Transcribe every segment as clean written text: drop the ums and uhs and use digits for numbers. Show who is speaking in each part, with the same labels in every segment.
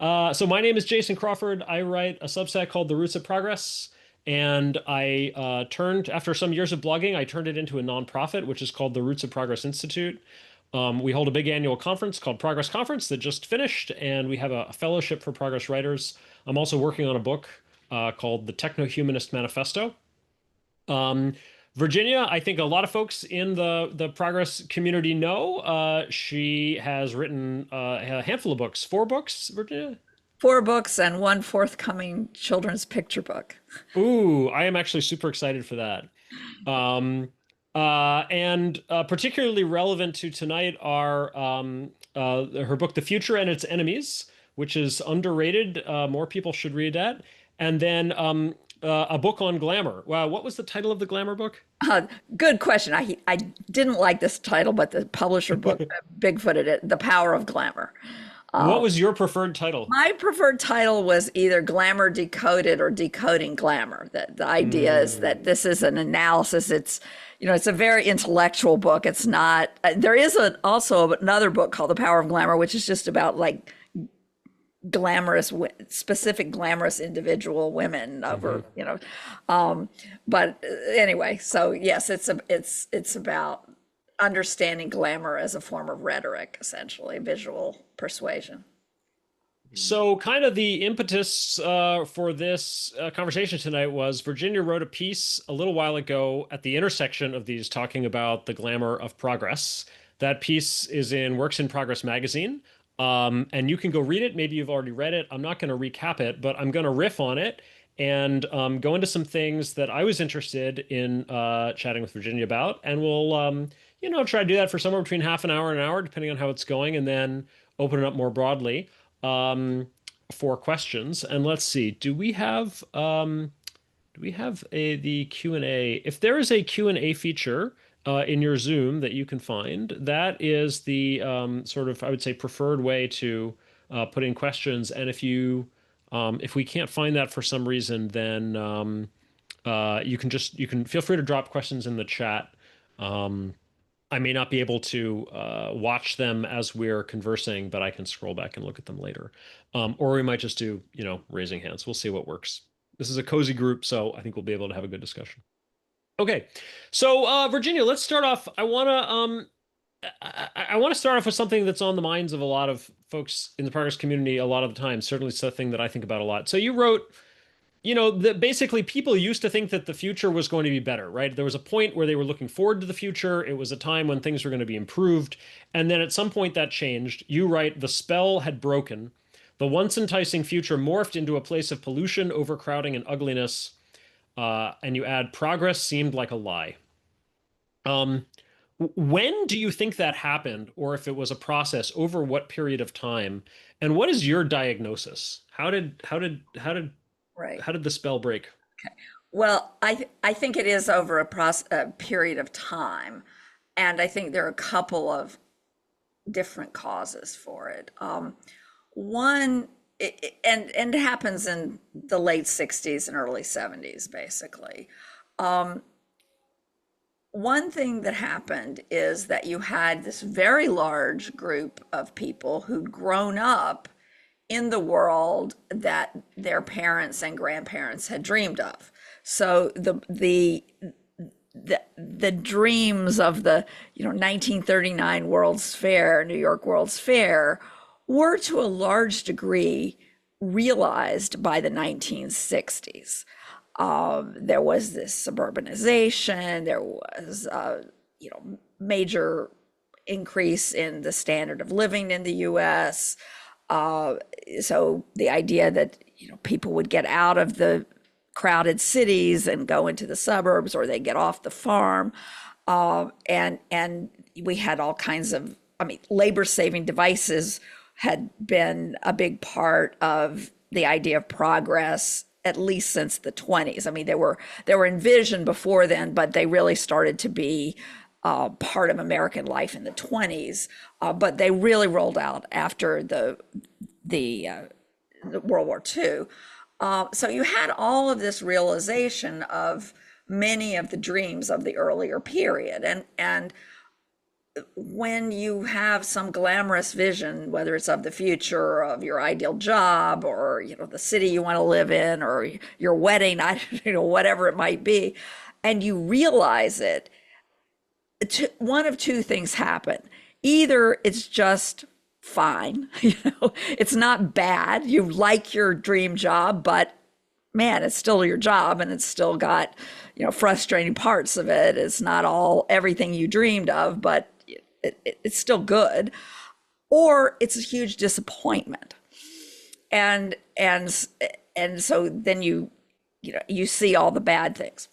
Speaker 1: So my name is Jason Crawford. I write a Substack called The Roots of Progress. And I turned, after some years of blogging, I turned it into a nonprofit, which is called the Roots of Progress Institute. We hold a big annual conference called Progress Conference that just finished, and we have a fellowship for progress writers. I'm also working on a book called The Techno-Humanist Manifesto. Um, Virginia, I think a lot of folks in the progress community know. She has written a handful of books, 4 books, Virginia.
Speaker 2: 4 books and one forthcoming children's picture book.
Speaker 1: Ooh, I am actually super excited for that. And particularly relevant to tonight are her book, The Future and Its Enemies, which is underrated. More people should read that. And then a book on glamour. Wow, what was the title of the glamour book?
Speaker 2: Good question. I didn't like this title, but the publisher book bigfooted it, The Power of Glamour.
Speaker 1: What was your preferred title?
Speaker 2: My preferred title was either Glamour Decoded or Decoding Glamour. That the idea is
Speaker 1: Mm,
Speaker 2: that this is an analysis. It's a very intellectual book. It's not. There is also another book called The Power of Glamour, which is just about like glamorous, specific glamorous individual women over,
Speaker 1: mhm.
Speaker 2: But anyway, so yes, it's about understanding glamour as a form of rhetoric, essentially, visual persuasion.
Speaker 1: So, kind of the impetus for this conversation tonight was Virginia wrote a piece a little while ago at the intersection of these, talking about the glamour of progress. That piece is in Works in Progress magazine, and you can go read it. Maybe you've already read it. I'm not going to recap it, but I'm going to riff on it and go into some things that I was interested in chatting with Virginia about, and we'll try to do that for somewhere between half an hour and an hour, depending on how it's going, and then open it up more broadly um, for questions. And let's see, do we have the Q&A? If there is a Q&A feature in your Zoom that you can find, that is the sort of, I would say, preferred way to put in questions. And if we can't find that for some reason, then you can feel free to drop questions in the chat. Um, I may not be able to watch them as we're conversing, but I can scroll back and look at them later. Or we might just do, raising hands. We'll see what works. This is a cozy group, so I think we'll be able to have a good discussion. Okay, so Virginia, let's start off. I want to start off with something that's on the minds of a lot of folks in the progress community a lot of the time. Certainly, it's something that I think about a lot. So you wrote, that basically people used to think that the future was going to be better, right? There was a point where they were looking forward to the future. It was a time when things were going to be improved. And then at some point that changed. You write, the spell had broken. The once enticing future morphed into a place of pollution, overcrowding, and ugliness. And you add, progress seemed like a lie. Um, when do you think that happened, or if it was a process, over what period of time? And what is your diagnosis?
Speaker 2: Right.
Speaker 1: How did the spell break?
Speaker 2: Well, I think it is over a period of time, and I think there are a couple of different causes for it. One, and it happens in the late 60s and early 70s, basically. Um, One thing that happened is that you had this very large group of people who'd grown up in the world that their parents and grandparents had dreamed of. So the dreams of the 1939 World's Fair, New York World's Fair, were to a large degree realized by the 1960s. There was this suburbanization. There was major increase in the standard of living in the U.S. So the idea that people would get out of the crowded cities and go into the suburbs, or they get off the farm, and we had all kinds of, I mean, labor saving devices had been a big part of the idea of progress at least since the 20s. I mean, they were envisioned before then, but they really started to be part of American life in the 20s. But they really rolled out after the World War II. So you had all of this realization of many of the dreams of the earlier period, and when you have some glamorous vision, whether it's of the future or of your ideal job or, the city you want to live in or your wedding, whatever it might be, and you realize it, one of two things happen. Either it's just fine, it's not bad. You like your dream job, but man, it's still your job and it's still got, frustrating parts of it. It's not all everything you dreamed of, but it's still good. Or it's a huge disappointment. And so then you see all the bad things.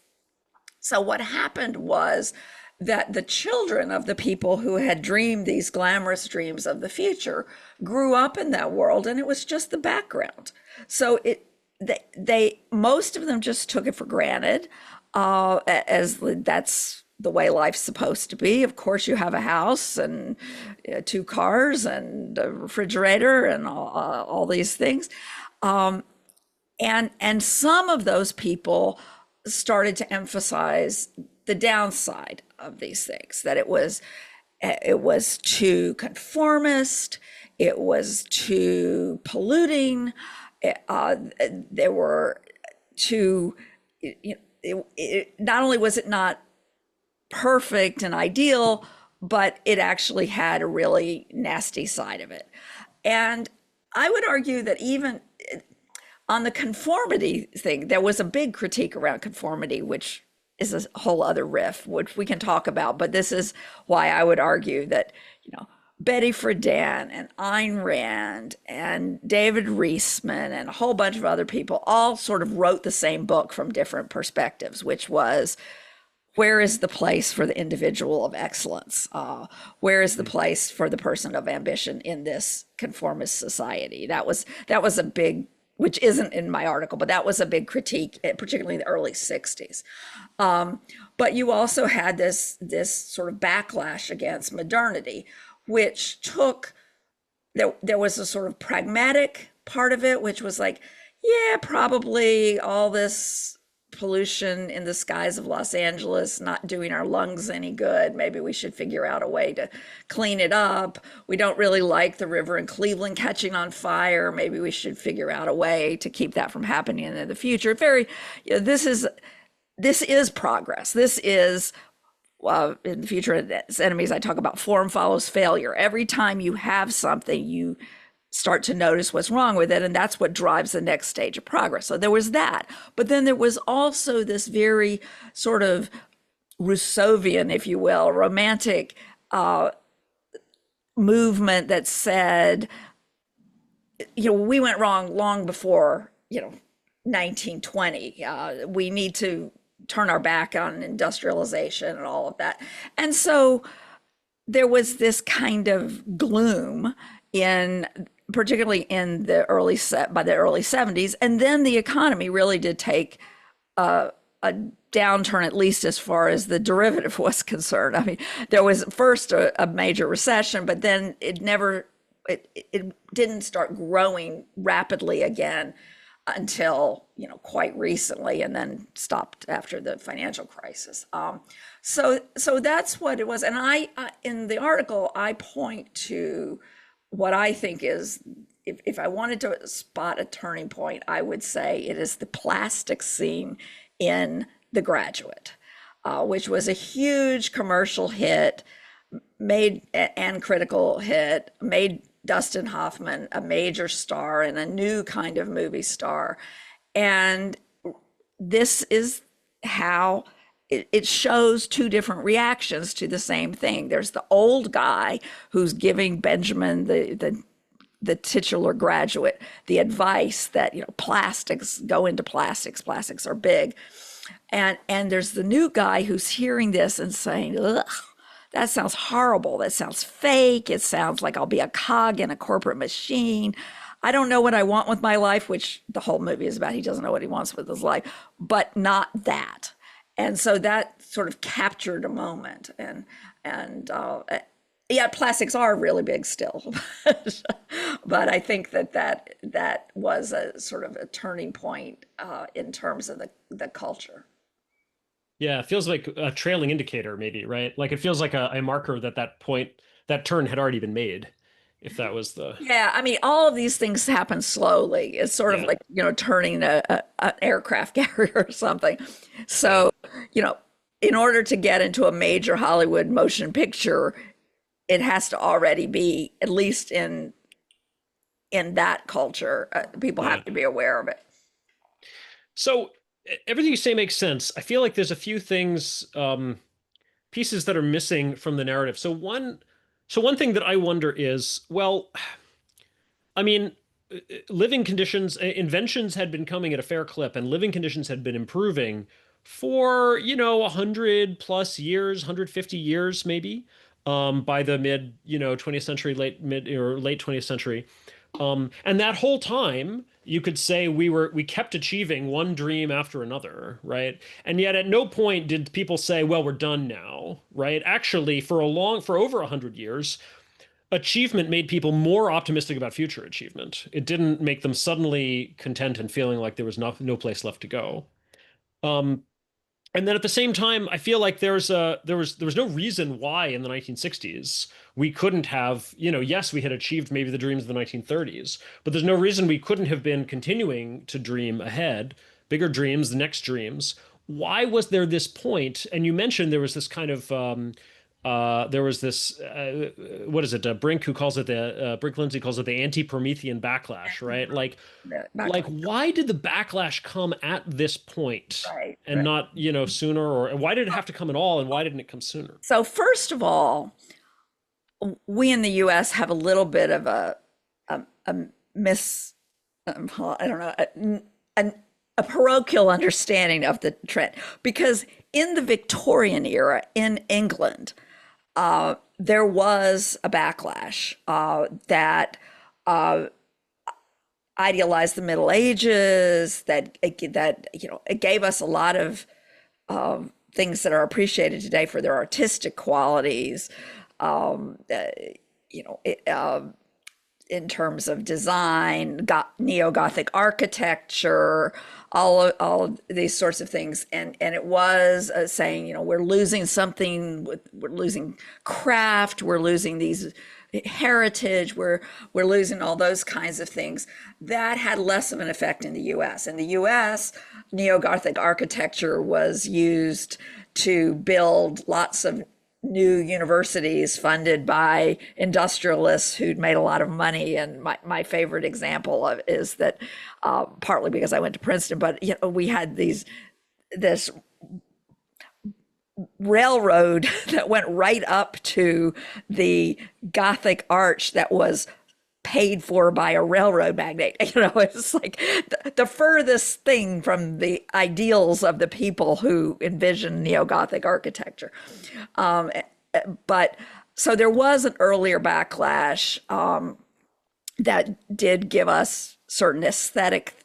Speaker 2: So what happened was that the children of the people who had dreamed these glamorous dreams of the future grew up in that world, and it was just the background. So they most of them just took it for granted, as that's the way life's supposed to be. Of course, you have a house and two cars and a refrigerator and all these things. And some of those people started to emphasize the downside of these things, that it was too conformist, it was too polluting, there were too, not only was it not perfect and ideal, but it actually had a really nasty side of it. And I would argue that even on the conformity thing, there was a big critique around conformity, which is a whole other riff, which we can talk about. But this is why I would argue that, Betty Friedan and Ayn Rand and David Reisman and a whole bunch of other people all sort of wrote the same book from different perspectives, which was, where is the place for the individual of excellence? Where is the place for the person of ambition in this conformist society? That was a big, which isn't in my article, but that was a big critique, particularly in the early 60s. But you also had this sort of backlash against modernity, which there was a sort of pragmatic part of it, which was like, yeah, probably all this pollution in the skies of Los Angeles not doing our lungs any good. Maybe we should figure out a way to clean it up. We don't really like the river in Cleveland catching on fire. Maybe we should figure out a way to keep that from happening in the future. This is progress. This is, in the Future Enemies, I talk about form follows failure. Every time you have something, you start to notice what's wrong with it, and that's what drives the next stage of progress. So there was that. But then there was also this very sort of Rousseauvian, if you will, romantic movement that said, we went wrong long before, 1920. We need to turn our back on industrialization and all of that. And so there was this kind of gloom particularly in the by the early 70s. And then the economy really did take a downturn, at least as far as the derivative was concerned. I mean, there was first a major recession, but then it didn't start growing rapidly again until, quite recently, and then stopped after the financial crisis. So that's what it was. And I in the article, I point to what I think is, if I wanted to spot a turning point, I would say it is the plastic scene in The Graduate, which was a huge commercial hit, and critical hit, made Dustin Hoffman a major star and a new kind of movie star. And this is how it shows two different reactions to the same thing. There's the old guy who's giving Benjamin, the titular graduate, the advice that, plastics, go into plastics are big. And there's the new guy who's hearing this and saying, ugh, that sounds horrible. That sounds fake. It sounds like I'll be a cog in a corporate machine. I don't know what I want with my life, which the whole movie is about. He doesn't know what he wants with his life, but not that. And so that sort of captured a moment. And yeah, plastics are really big still. But I think that was a sort of a turning point in terms of the culture.
Speaker 1: Yeah, it feels like a trailing indicator, maybe, right? Like it feels like a marker that that point, that turn had already been made, if that was the,
Speaker 2: Yeah, I mean, all of these things happen slowly. It's sort of
Speaker 1: yeah,
Speaker 2: like, turning an aircraft carrier or something.
Speaker 1: yeah,
Speaker 2: So, you know, in order to get into a major Hollywood motion picture, it has to already be, at least in that culture, people
Speaker 1: yeah.
Speaker 2: have to be aware of it.
Speaker 1: So everything you say makes sense. I feel like there's a few things, pieces that are missing from the narrative. So one thing that I wonder is, well, I mean, living conditions, inventions had been coming at a fair clip, and living conditions had been improving for, 100 plus years, 150 years, maybe, by the mid, 20th century, late 20th century. And that whole time, you could say we kept achieving one dream after another, right? And yet at no point did people say, well, we're done now, right? Actually, for over 100 years, achievement made people more optimistic about future achievement. It didn't make them suddenly content and feeling like there was no place left to go. Um, and then at the same time, I feel like there was no reason why in the 1960s we couldn't have, yes, we had achieved maybe the dreams of the 1930s, but there's no reason we couldn't have been continuing to dream ahead, bigger dreams, the next dreams. Why was there this point? And you mentioned there was this kind of there was this what is it? Brink who calls it the Brink Lindsay calls it the anti-Promethean backlash, right? Like
Speaker 2: Backlash.
Speaker 1: why did the backlash come at this point
Speaker 2: Right,
Speaker 1: and
Speaker 2: right.
Speaker 1: not, sooner, or why did it have to come at all and why didn't it come sooner?
Speaker 2: So first of all, we in the U.S. have a little bit of a mis, I don't know, a, a parochial understanding of the trend, because in the Victorian era in England, there was a backlash that idealized the Middle Ages, that it gave us a lot of things that are appreciated today for their artistic qualities. Um, uh, in terms of design, neo-Gothic architecture, all these sorts of things, and it was saying, we're losing something, we're losing craft, we're losing these heritage, we're losing all those kinds of things. That had less of an effect in the U.S. In the U.S., neo-Gothic architecture was used to build lots of new universities funded by industrialists who'd made a lot of money. And my favorite example of is that, partly because I went to Princeton, but we had this railroad that went right up to the Gothic arch that was paid for by a railroad magnate. It's like the furthest thing from the ideals of the people who envisioned neo-Gothic architecture. Um, but so there was an earlier backlash that did give us certain aesthetic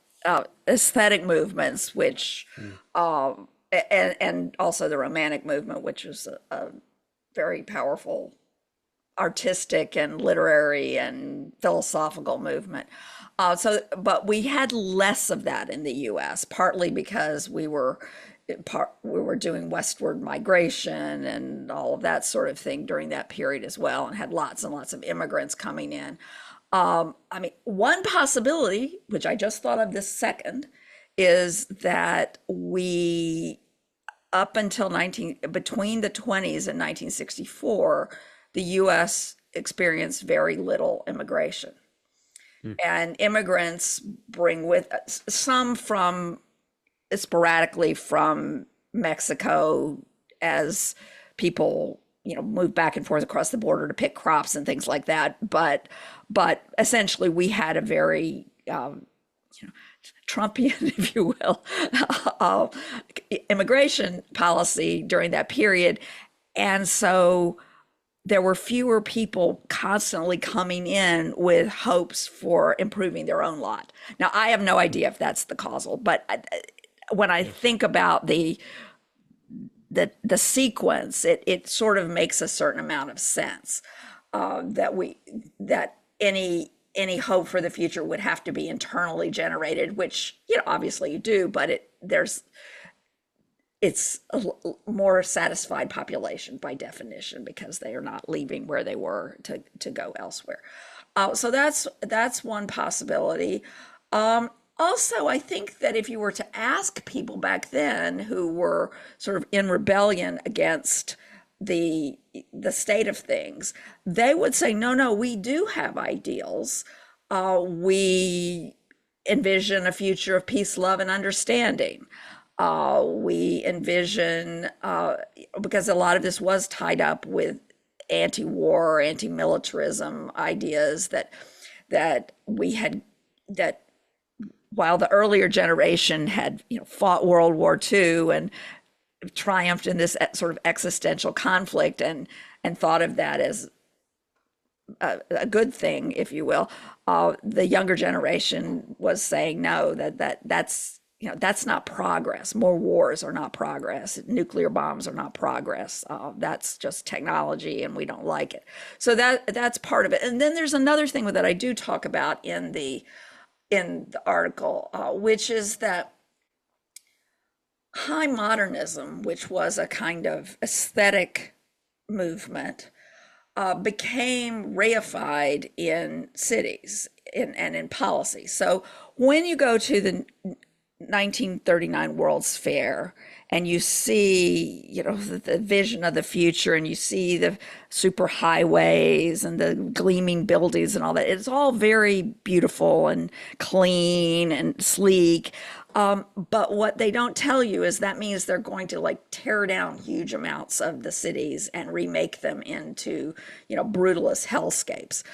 Speaker 2: movements, which
Speaker 1: Mm.
Speaker 2: and also the Romantic movement, which was a very powerful artistic and literary and philosophical movement. But we had less of that in the U.S., partly because we were doing westward migration and all of that sort of thing during that period as well, and had lots and lots of immigrants coming in. I mean, one possibility, which I just thought of this second, is that we up until between the 20s and 1964, the US experienced very little immigration.
Speaker 1: Mm.
Speaker 2: And immigrants bring with some from sporadically from Mexico, as people, move back and forth across the border to pick crops and things like that. But essentially, we had a very Trumpian, if you will, uh, immigration policy during that period. And so there were fewer people constantly coming in with hopes for improving their own lot. Now, I have no idea if that's the causal, but when I
Speaker 1: Yeah.
Speaker 2: think about the sequence, it sort of makes a certain amount of sense, that any hope for the future would have to be internally generated, which obviously you do, but there's it's a more satisfied population by definition because they are not leaving where they were to go elsewhere. So that's one possibility. Also, I think that if you were to ask people back then who were sort of in rebellion against the state of things, they would say, no, no, we do have ideals. We envision a future of peace, love, and understanding. We envision, because a lot of this was tied up with anti-war, anti-militarism ideas that we had, that while the earlier generation had, fought World War II and triumphed in this sort of existential conflict and thought of that as a good thing, if you will, the younger generation was saying no, that's not progress. More wars are not progress. Nuclear bombs are not progress. That's just technology, and we don't like it. So that's part of it. And then there's another thing that I do talk about in the article, which is that high modernism, which was a kind of aesthetic movement, became reified in cities and in policy. So when you go to the 1939 World's Fair and you see, the vision of the future, and you see the super highways and the gleaming buildings and all that, it's all very beautiful and clean and sleek. But what they don't tell you is that means they're going to like tear down huge amounts of the cities and remake them into, brutalist hellscapes.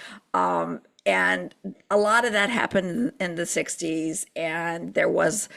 Speaker 2: And a lot of that happened in the 60s, and there was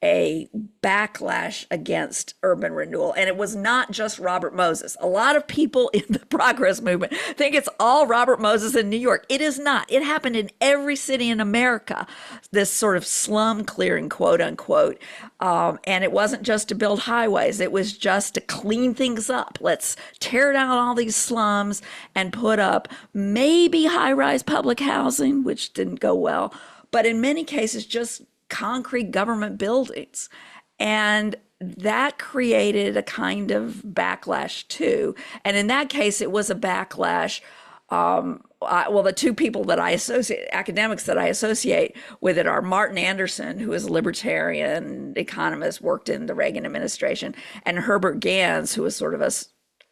Speaker 2: a backlash against urban renewal. And it was not just Robert Moses. A lot of people in the progress movement think it's all Robert Moses in New York. It is not. It happened in every city in America, this sort of slum clearing, quote unquote. And it wasn't just to build highways. It was just to clean things up. Let's tear down all these slums and put up maybe high-rise public housing, which didn't go well, but in many cases, just concrete government buildings. And that created a kind of backlash too. And in that case, it was a backlash. The two people that I associate, academics that I associate with it, are Martin Anderson, who is a libertarian economist, worked in the Reagan administration, and Herbert Gans, who was sort of a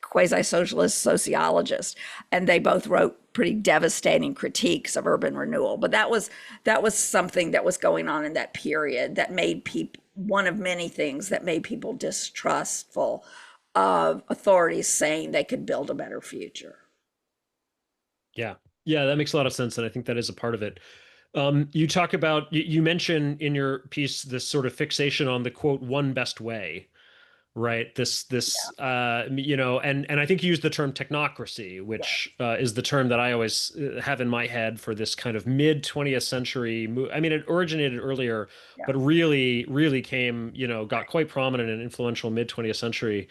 Speaker 2: quasi-socialist sociologist, and they both wrote pretty devastating critiques of urban renewal. But that was something that was going on in that period that made people, one of many things that made people distrustful of authorities saying they could build a better future.
Speaker 1: Yeah. Yeah, that makes a lot of sense. And I think that is a part of it. You talk about, you mention in your piece this sort of fixation on the quote, one best way, right? And I think you used the term technocracy, which is the term that I always have in my head for this kind of mid 20th century I mean, it originated earlier, but really came, got quite prominent and influential mid 20th century.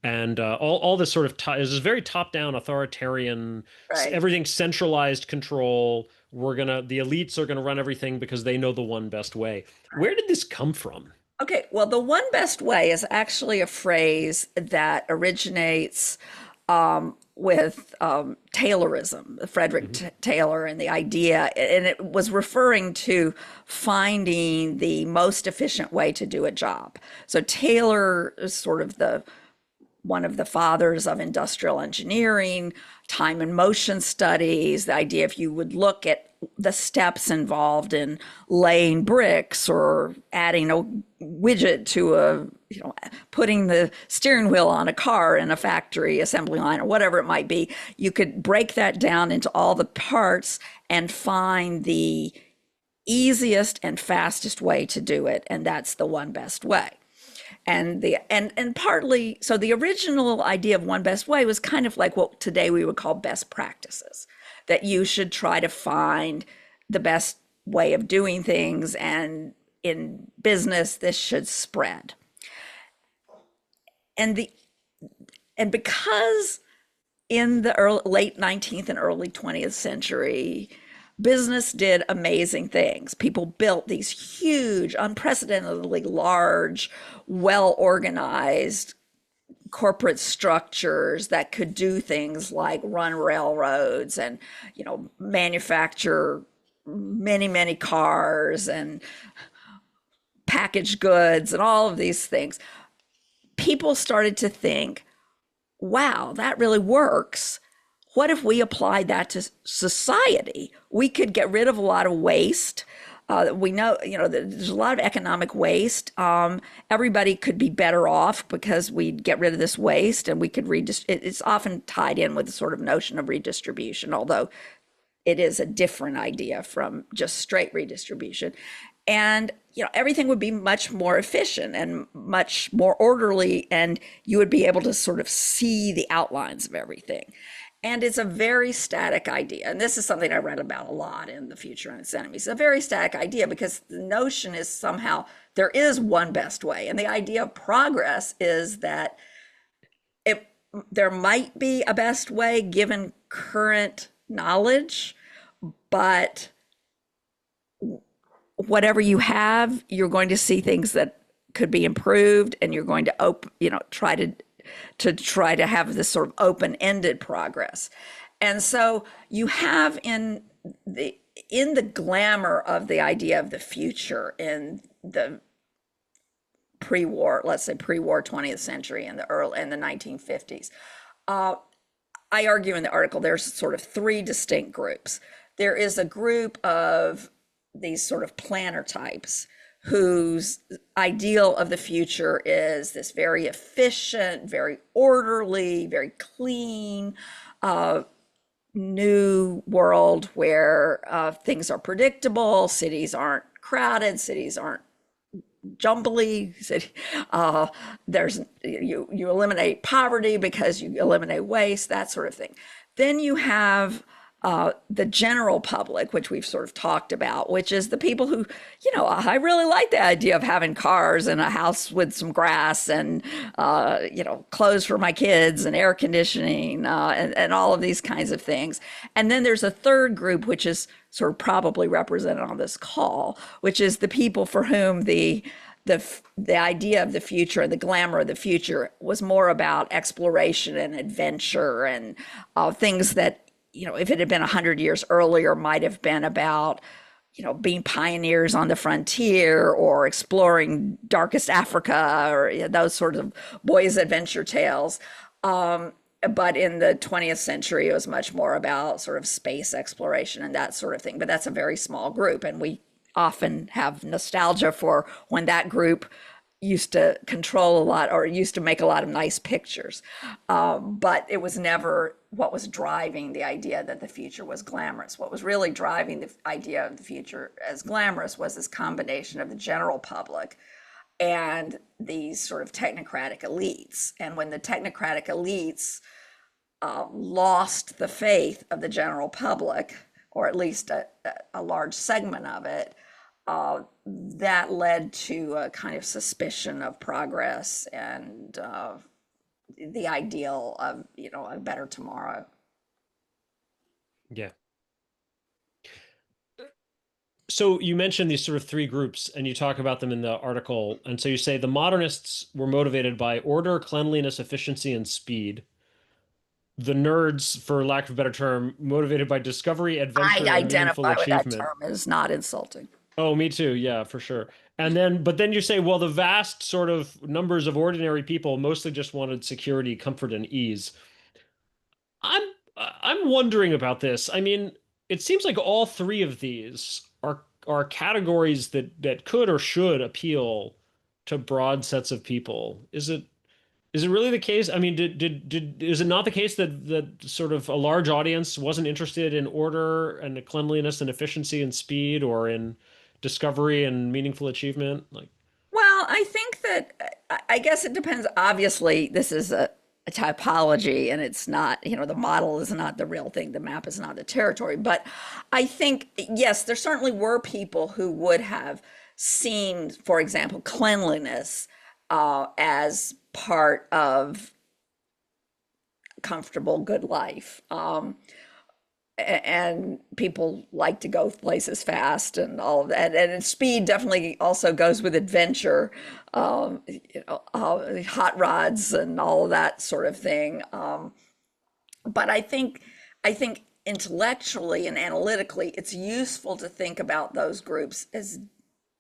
Speaker 1: And all this sort of is this very top-down authoritarian,
Speaker 2: Right.
Speaker 1: everything centralized control. The elites are gonna run everything because they know the one best way. Where did this come from?
Speaker 2: Okay, well, the one best way is actually a phrase that originates with Taylorism, Frederick Taylor, and the idea, and it was referring to finding the most efficient way to do a job. So Taylor is sort of one of the fathers of industrial engineering, time and motion studies, the idea if you would look at the steps involved in laying bricks or adding a widget to putting the steering wheel on a car in a factory assembly line or whatever it might be, you could break that down into all the parts and find the easiest and fastest way to do it. And that's the one best way. And partly, so the original idea of one best way was kind of like what today we would call best practices, that you should try to find the best way of doing things, and in business this should spread. And because in the late 19th and early 20th century, Business did amazing things. People built these huge, unprecedentedly large, well organized corporate structures that could do things like run railroads and, manufacture many, many cars and packaged goods and all of these things. People started to think, wow, that really works. What if we applied that to society? We could get rid of a lot of waste. We know, there's a lot of economic waste. Everybody could be better off because we'd get rid of this waste and we could redistribute. It's often tied in with the sort of notion of redistribution, although it is a different idea from just straight redistribution. And everything would be much more efficient and much more orderly, and you would be able to sort of see the outlines of everything. And it's a very static idea. And this is something I read about a lot in The Future and Its Enemies. It's a very static idea because the notion is somehow there is one best way. And the idea of progress is that there might be a best way given current knowledge, but whatever you have, you're going to see things that could be improved, and you're going to try to have this sort of open-ended progress. And so you have in the glamour of the idea of the future in the pre-war, let's say pre-war 20th century and the 1950s. I argue in the article there's sort of three distinct groups. There is a group of these sort of planner types whose ideal of the future is this very efficient, very orderly, very clean, new world where things are predictable, cities aren't crowded, cities aren't jumbly. There's you eliminate poverty because you eliminate waste, that sort of thing. Then you have the general public, which we've sort of talked about, which is the people who, I really like the idea of having cars and a house with some grass and, clothes for my kids and air conditioning and all of these kinds of things. And then there's a third group, which is sort of probably represented on this call, which is the people for whom the idea of the future and the glamour of the future was more about exploration and adventure and things that, if it had been 100 years earlier, might have been about, being pioneers on the frontier or exploring darkest Africa or those sorts of boys' adventure tales. But in the 20th century, it was much more about sort of space exploration and that sort of thing. But that's a very small group. And we often have nostalgia for when that group used to control a lot or used to make a lot of nice pictures. But it was never what was driving the idea that the future was glamorous. What was really driving the idea of the future as glamorous was this combination of the general public and these sort of technocratic elites. And when the technocratic elites lost the faith of the general public, or at least a large segment of it, that led to a kind of suspicion of progress and the ideal of, a better tomorrow.
Speaker 1: Yeah. So you mentioned these sort of three groups and you talk about them in the article. And so you say the modernists were motivated by order, cleanliness, efficiency, and speed. The nerds, for lack of a better term, motivated by discovery,
Speaker 2: I
Speaker 1: adventure, and meaningful
Speaker 2: identify with that
Speaker 1: achievement.
Speaker 2: term as not insulting.
Speaker 1: Oh, me too. Yeah, for sure. But then you say, well, the vast sort of numbers of ordinary people mostly just wanted security, comfort, and ease. I'm I'm wondering about this. I mean, it seems like all three of these are categories that could or should appeal to broad sets of people. Is it really the case? I mean, is it not the case that sort of a large audience wasn't interested in order and cleanliness and efficiency and speed or in discovery and meaningful achievement? Like,
Speaker 2: Well, I think that I guess it depends. Obviously, this is a typology and it's not, the model is not the real thing. The map is not the territory. But I think, yes, there certainly were people who would have seen, for example, cleanliness as part of comfortable, good life. and people like to go places fast and all of that. And speed definitely also goes with adventure, hot rods and all of that sort of thing. But I think intellectually and analytically, it's useful to think about those groups as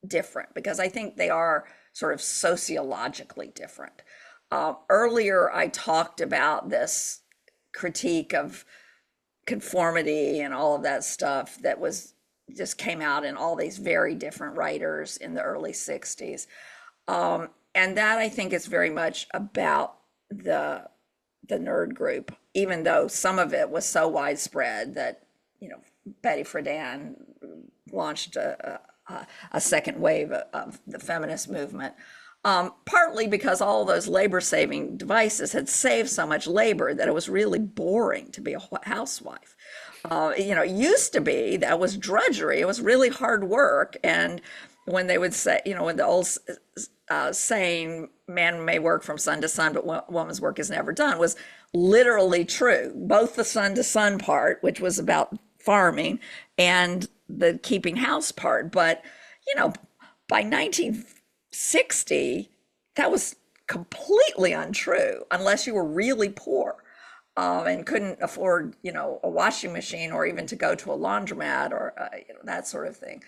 Speaker 2: different because I think they are sort of sociologically different. Earlier, I talked about this critique of conformity and all of that stuff that was just came out in all these very different writers in the early 60s. And that I think is very much about the nerd group, even though some of it was so widespread that, Betty Friedan launched a second wave of the feminist movement. Partly because all those labor saving devices had saved so much labor that it was really boring to be a housewife. It used to be that was drudgery. It was really hard work. And when they would say, when the old saying, man may work from sun to sun, but woman's work is never done, was literally true. Both the sun to sun part, which was about farming, and the keeping house part. But, by 1960, that was completely untrue unless you were really poor. And couldn't afford, a washing machine or even to go to a laundromat or that sort of thing.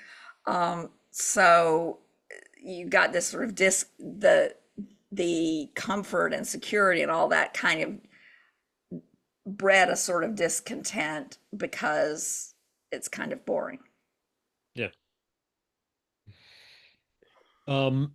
Speaker 2: So you got this sort of the comfort and security and all that kind of bred a sort of discontent because it's kind of boring.
Speaker 1: Yeah. Um,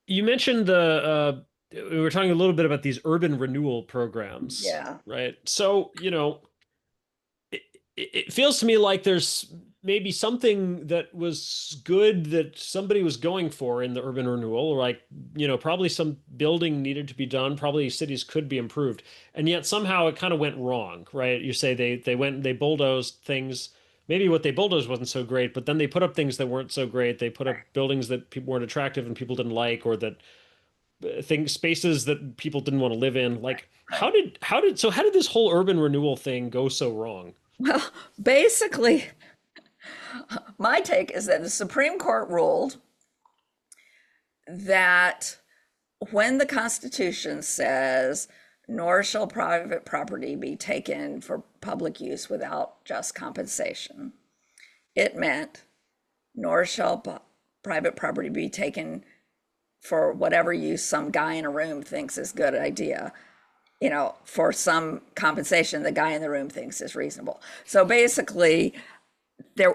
Speaker 1: you mentioned we were talking a little bit about these urban renewal programs,
Speaker 2: Yeah.
Speaker 1: right? So, it, it feels to me like there's maybe something that was good that somebody was going for in the urban renewal, like, probably some building needed to be done, probably cities could be improved. And yet somehow it kind of went wrong, right? You say they went and they bulldozed things. Maybe what they bulldozed wasn't so great, but then they put up things that weren't so great. They put up buildings that people weren't attractive and people didn't like, or that things spaces that people didn't want to live in. Like,
Speaker 2: Right.
Speaker 1: how did this whole urban renewal thing go so wrong?
Speaker 2: Well, basically, my take is that the Supreme Court ruled that when the Constitution says, nor shall private property be taken for public use without just compensation, it meant, nor shall private property be taken for whatever use some guy in a room thinks is a good idea, for some compensation the guy in the room thinks is reasonable. So basically, there,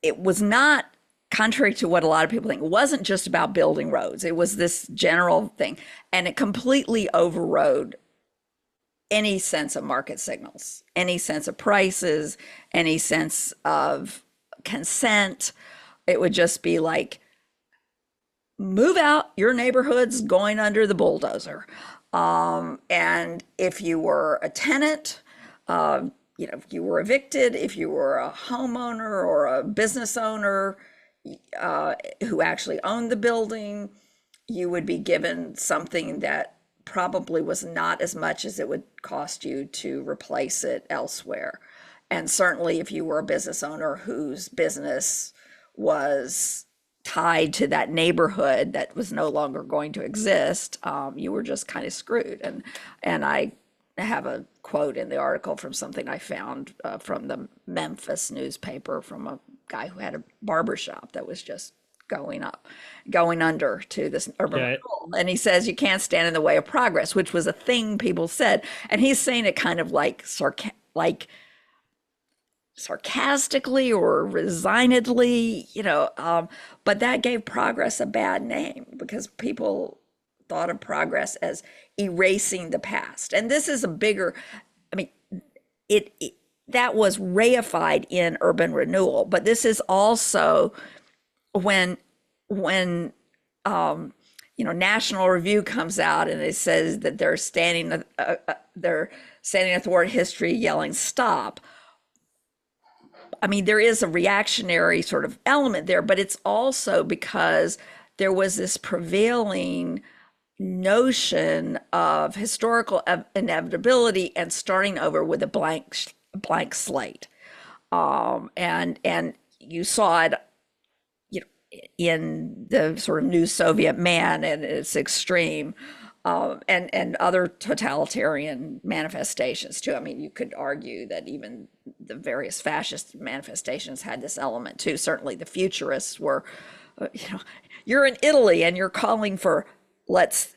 Speaker 2: it was not, contrary to what a lot of people think, it wasn't just about building roads. It was this general thing, and it completely overrode any sense of market signals, any sense of prices, any sense of consent. It would just be like, move out, your neighborhood's going under the bulldozer. And if you were a tenant, if you were evicted, if you were a homeowner or a business owner who actually owned the building, you would be given something that probably was not as much as it would cost you to replace it elsewhere. And certainly if you were a business owner whose business was tied to that neighborhood that was no longer going to exist, you were just kind of screwed. And I have a quote in the article from something I found from the Memphis newspaper from a guy who had a barber shop that was just going under to this urban
Speaker 1: Yeah,
Speaker 2: renewal. And he says you can't stand in the way of progress, which was a thing people said. And he's saying it kind of like sarcastically or resignedly, but that gave progress a bad name because people thought of progress as erasing the past. And this is a bigger, I mean, it that was reified in urban renewal, but this is also when National Review comes out and it says that they're standing athwart history yelling stop. I mean, there is a reactionary sort of element there, but it's also because there was this prevailing notion of historical inevitability and starting over with a blank slate. And you saw it, you know, in the sort of new Soviet man and its extreme, and other totalitarian manifestations too. I mean, you could argue that even the various fascist manifestations had this element too. Certainly, the futurists were, you know, you're in Italy and you're calling for let's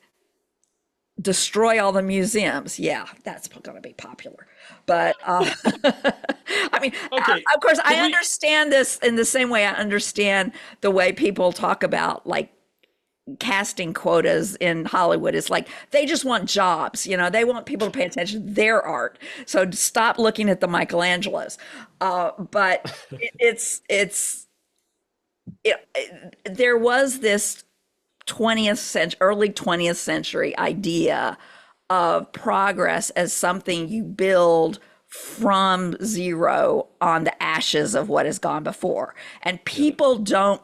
Speaker 2: destroy all the museums. Yeah, that's going to be popular. But I mean,
Speaker 1: Okay,
Speaker 2: of course, I
Speaker 1: can we?
Speaker 2: understand this in the same way I understand the way people talk about like casting quotas in Hollywood. Is like they just want jobs, you know, they want people to pay attention to their art. So stop looking at the Michelangelos. But there was this 20th century, early 20th century idea of progress as something you build from zero on the ashes of what has gone before. And
Speaker 1: Yeah,
Speaker 2: people don't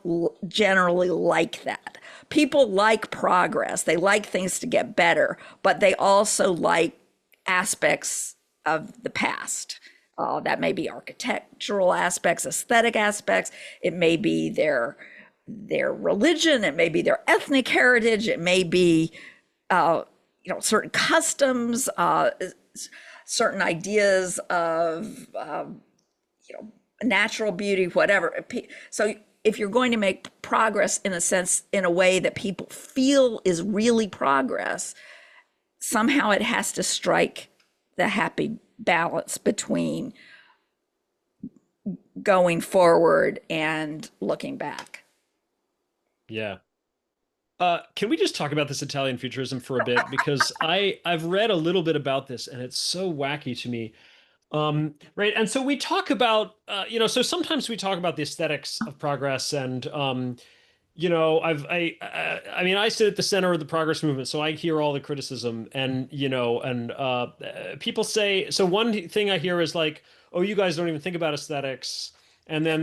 Speaker 2: generally like that. People like progress, they like things to get better, but they also like aspects of the past. That may be architectural aspects, aesthetic aspects. It may be their religion. It may be their ethnic heritage. It may be you know, certain customs, certain ideas of you know, natural beauty, whatever. So if you're going to make progress in a sense, in a way that people feel is really progress, somehow it has to strike the happy balance between going forward and looking back.
Speaker 1: yeah. Can we just talk about this Italian futurism for a bit? Because I've read a little bit about this and it's so wacky to me. Right. And so we talk about, so sometimes we talk about the aesthetics of progress and, I mean, I sit at the center of the progress movement, so I hear all the criticism and, people say, so one thing I hear is like, oh, you guys don't even think about aesthetics. And then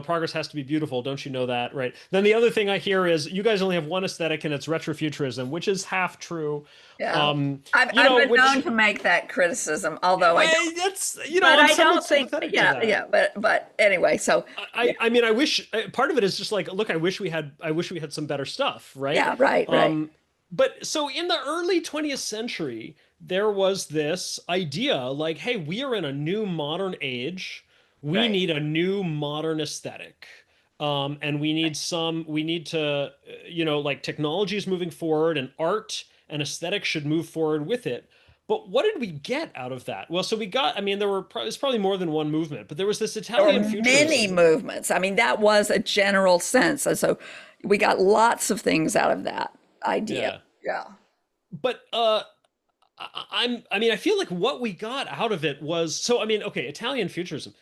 Speaker 1: progress has to be beautiful. Don't you know that? Right. Then the other thing I hear is you guys only have one aesthetic and it's retrofuturism, which is half true.
Speaker 2: Yeah.
Speaker 1: Um,
Speaker 2: I've been
Speaker 1: which
Speaker 2: known to make that criticism, although I don't,
Speaker 1: that's
Speaker 2: but
Speaker 1: I'm
Speaker 2: I
Speaker 1: somewhat
Speaker 2: don't think,
Speaker 1: sympathetic to
Speaker 2: yeah,
Speaker 1: that.
Speaker 2: yeah, but anyway, so yeah,
Speaker 1: I mean, I wish part of it is just like, look, I wish we had some better stuff, right?
Speaker 2: yeah, right.
Speaker 1: Um, but so in the early 20th century, there was this idea like, hey, we are in a new modern age. We
Speaker 2: Right.
Speaker 1: need a new modern aesthetic. And we need to, like technology is moving forward and art and aesthetic should move forward with it. But what did we get out of that? Well, so we got, I mean, there's probably more than one movement, but there was this
Speaker 2: There
Speaker 1: Italian
Speaker 2: were many
Speaker 1: futurism.
Speaker 2: movements. I mean, that was a general sense. And so we got lots of things out of that idea.
Speaker 1: Yeah.
Speaker 2: Yeah.
Speaker 1: But I mean, I feel like what we got out of it was, so I mean, okay, Italian futurism.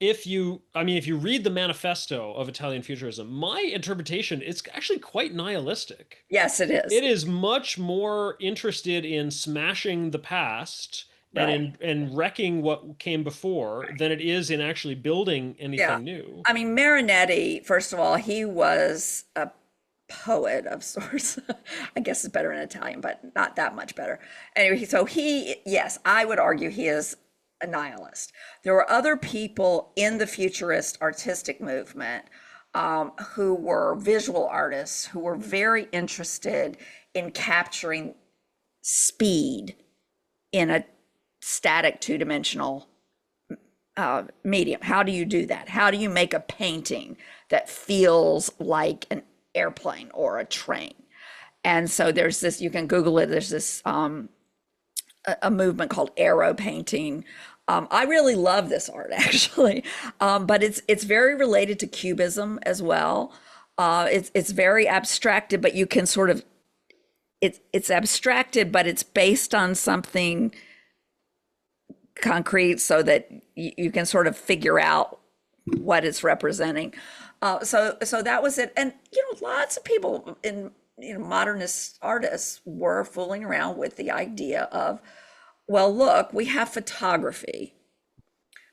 Speaker 1: If you read the manifesto of Italian futurism, my interpretation, it's actually quite nihilistic.
Speaker 2: Yes, it is.
Speaker 1: It is much more interested in smashing the past and
Speaker 2: Right.
Speaker 1: in wrecking what came before than it is in actually building
Speaker 2: Yeah.
Speaker 1: anything new.
Speaker 2: I mean, Marinetti, first of all, he was a poet of sorts. I guess it's better in Italian, but not that much better. Anyway, so yes, I would argue he is a nihilist. There were other people in the futurist artistic movement, who were visual artists who were very interested in capturing speed in a static two-dimensional medium. How do you do that? How do you make a painting that feels like an airplane or a train? And so there's this, you can Google it, there's this a movement called aero painting. I really love this art actually, but it's very related to cubism as well. It's very abstracted, but you can sort of it's abstracted, but it's based on something concrete, so that you can sort of figure out what it's representing. So that was it, and lots of people in modernist artists were fooling around with the idea of, well, look, we have photography.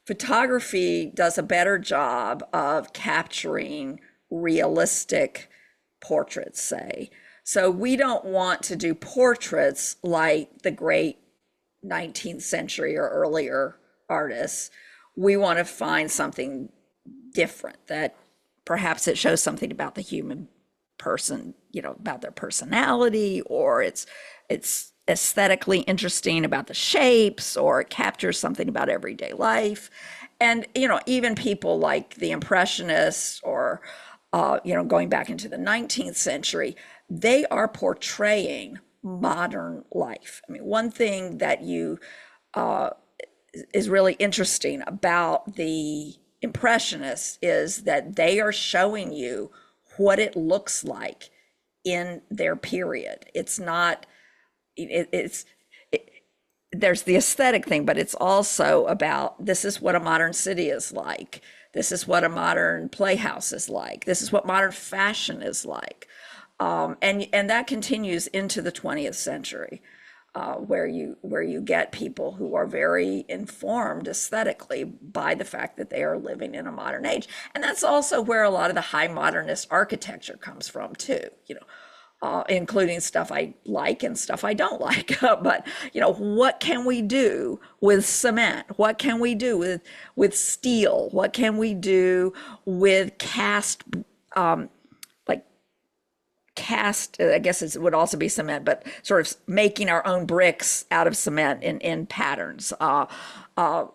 Speaker 2: Photography does a better job of capturing realistic portraits, say, So we don't want to do portraits like the great 19th century or earlier artists. We want to find something different that perhaps it shows something about the human person, about their personality, or it's aesthetically interesting about the shapes, or it captures something about everyday life. And even people like the Impressionists, or going back into the 19th century, they are portraying modern life. I mean, one thing that is really interesting about the Impressionists is that they are showing you what it looks like in their period. It's not, it's, there's the aesthetic thing, but it's also about, this is what a modern city is like. This is what a modern playhouse is like. This is what modern fashion is like. And that continues into the 20th century, where you get people who are very informed aesthetically by the fact that they are living in a modern age. And that's also where a lot of the high modernist architecture comes from too, including stuff I like and stuff I don't like. But what can we do with cement? What can we do with steel? What can we do with cast? Cast, I guess it would also be cement, but sort of making our own bricks out of cement in patterns. What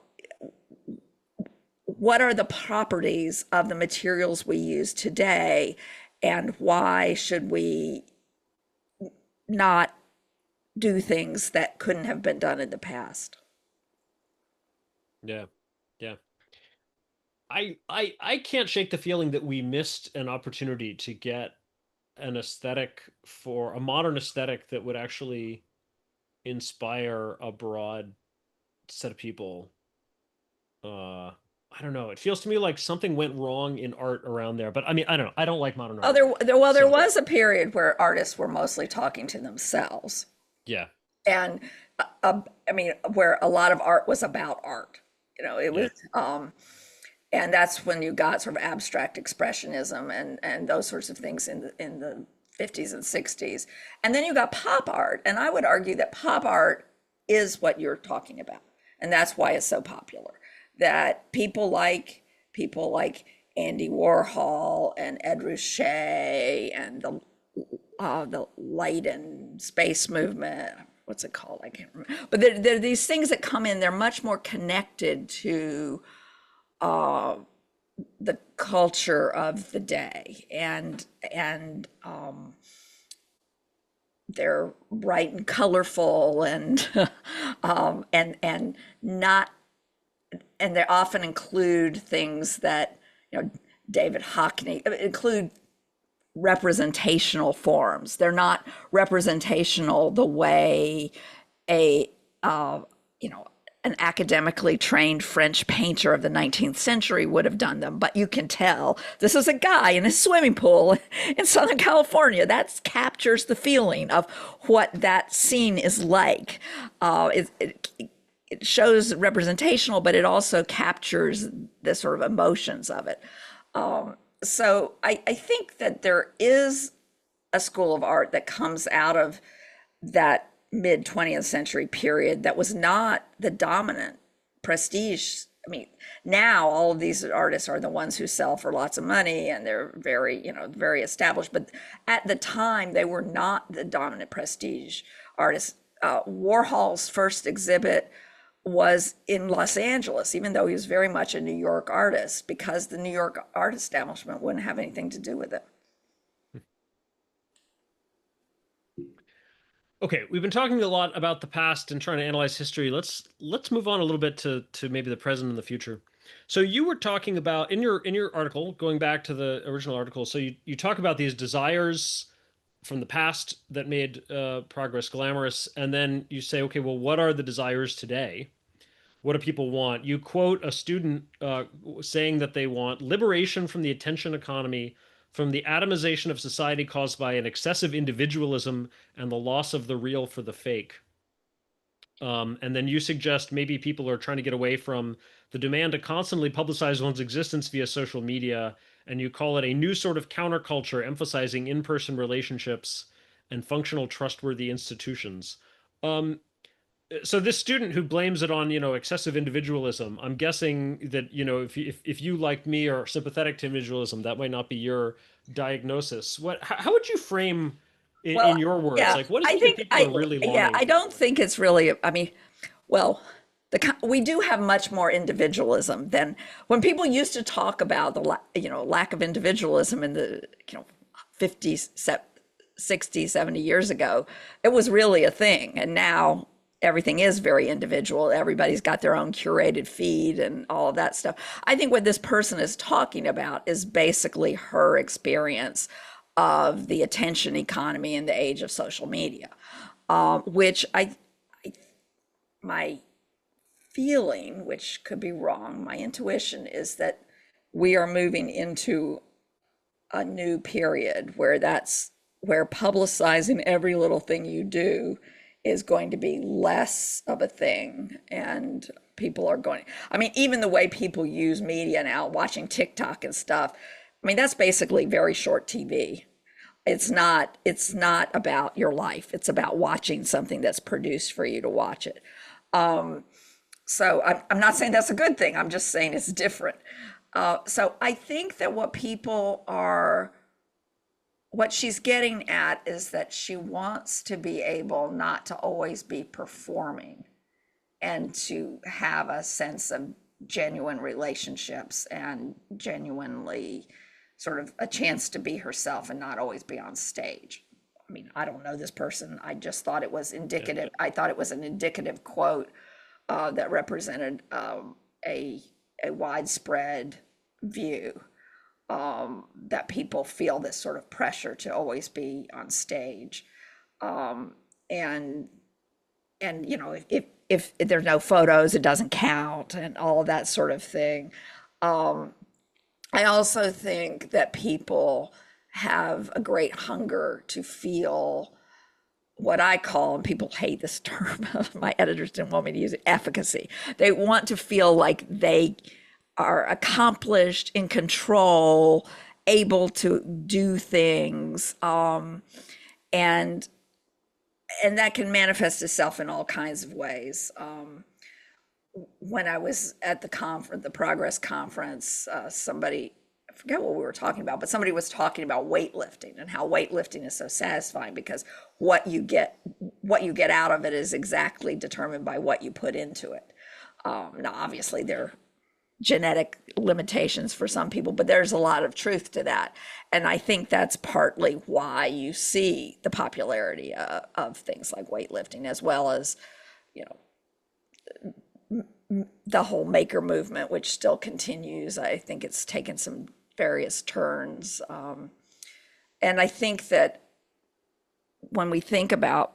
Speaker 2: are the properties of the materials we use today, and why should we not do things that couldn't have been done in the past?
Speaker 1: Yeah. Yeah. I can't shake the feeling that we missed an opportunity to get an aesthetic for a modern aesthetic that would actually inspire a broad set of people. I don't know. It feels to me like something went wrong in art around there. But I mean, I don't know. I don't like modern
Speaker 2: Oh,
Speaker 1: art.
Speaker 2: there
Speaker 1: So
Speaker 2: was a period where artists were mostly talking to themselves,
Speaker 1: yeah,
Speaker 2: and I mean, where a lot of art was about art. It
Speaker 1: yeah.
Speaker 2: was, and that's when you got sort of abstract expressionism and those sorts of things in the 50s and 60s. And then you got pop art, and I would argue that pop art is what you're talking about, and that's why it's so popular. That people like Andy Warhol and Ed Ruscha and the light and space movement. What's it called? I can't remember. But there are these things that come in. They're much more connected to the culture of the day, and they're bright and colorful, and and not, and they often include things that David Hockney include representational forms. They're not representational the way a an academically trained French painter of the 19th century would have done them, but you can tell this is a guy in a swimming pool in Southern California. That captures the feeling of what that scene is like. It shows representational, but it also captures the sort of emotions of it. So I think that there is a school of art that comes out of that mid 20th century period that was not the dominant prestige. I mean, now all of these artists are the ones who sell for lots of money, and they're very established. But at the time, they were not the dominant prestige artists. Warhol's first exhibit was in Los Angeles, even though he was very much a New York artist, because the New York art establishment wouldn't have anything to do with it.
Speaker 1: Okay, we've been talking a lot about the past and trying to analyze history. Let's move on a little bit to maybe the present and the future. So you were talking about in your article, going back to the original article. So you talk about these desires from the past that made progress glamorous, and then you say, okay, well, what are the desires today? What do people want? You quote a student saying that they want liberation from the attention economy, from the atomization of society caused by an excessive individualism and the loss of the real for the fake. And then you suggest maybe people are trying to get away from the demand to constantly publicize one's existence via social media, and you call it a new sort of counterculture emphasizing in-person relationships and functional, trustworthy institutions. Um, so this student who blames it on, excessive individualism, I'm guessing that, if you like me are sympathetic to individualism, that might not be your diagnosis. How would you frame in
Speaker 2: Well,
Speaker 1: your words,
Speaker 2: yeah,
Speaker 1: like, what is
Speaker 2: I
Speaker 1: it that
Speaker 2: think
Speaker 1: people are really
Speaker 2: yeah,
Speaker 1: longing
Speaker 2: I
Speaker 1: for?
Speaker 2: don't think it's really, I mean, well, we do have much more individualism than when people used to talk about the lack of individualism in the 50s, 60, 70 years ago. It was really a thing. And now everything is very individual. Everybody's got their own curated feed and all of that stuff. I think what this person is talking about is basically her experience of the attention economy in the age of social media, which my feeling, which could be wrong, my intuition is that we are moving into a new period where publicizing every little thing you do is going to be less of a thing. And people are going, I mean, even the way people use media now, watching TikTok and stuff, I mean, that's basically very short TV. It's not about your life. It's about watching something that's produced for you to watch it. So I'm not saying that's a good thing. I'm just saying it's different. So I think that what she's getting at is that she wants to be able not to always be performing and to have a sense of genuine relationships and genuinely sort of a chance to be herself and not always be on stage. I mean, I don't know this person. I just thought it was
Speaker 1: Yeah.
Speaker 2: indicative. I thought it was an indicative quote that represented a widespread view that people feel this sort of pressure to always be on stage, and if there's no photos, it doesn't count, and all of that sort of thing. I also think that people have a great hunger to feel what I call, and people hate this term, my editors didn't want me to use it, efficacy. They want to feel like they are accomplished, in control, able to do things, and that can manifest itself in all kinds of ways. When I was at the conference, the Progress conference, somebody, I forget what we were talking about, but somebody was talking about weightlifting and how weightlifting is so satisfying because what you get out of it is exactly determined by what you put into it. Now, obviously, there are genetic limitations for some people, but there's a lot of truth to that. And I think that's partly why you see the popularity of things like weightlifting, as well as, you know, the whole maker movement, which still continues. I think it's taken some various turns. And I think that when we think about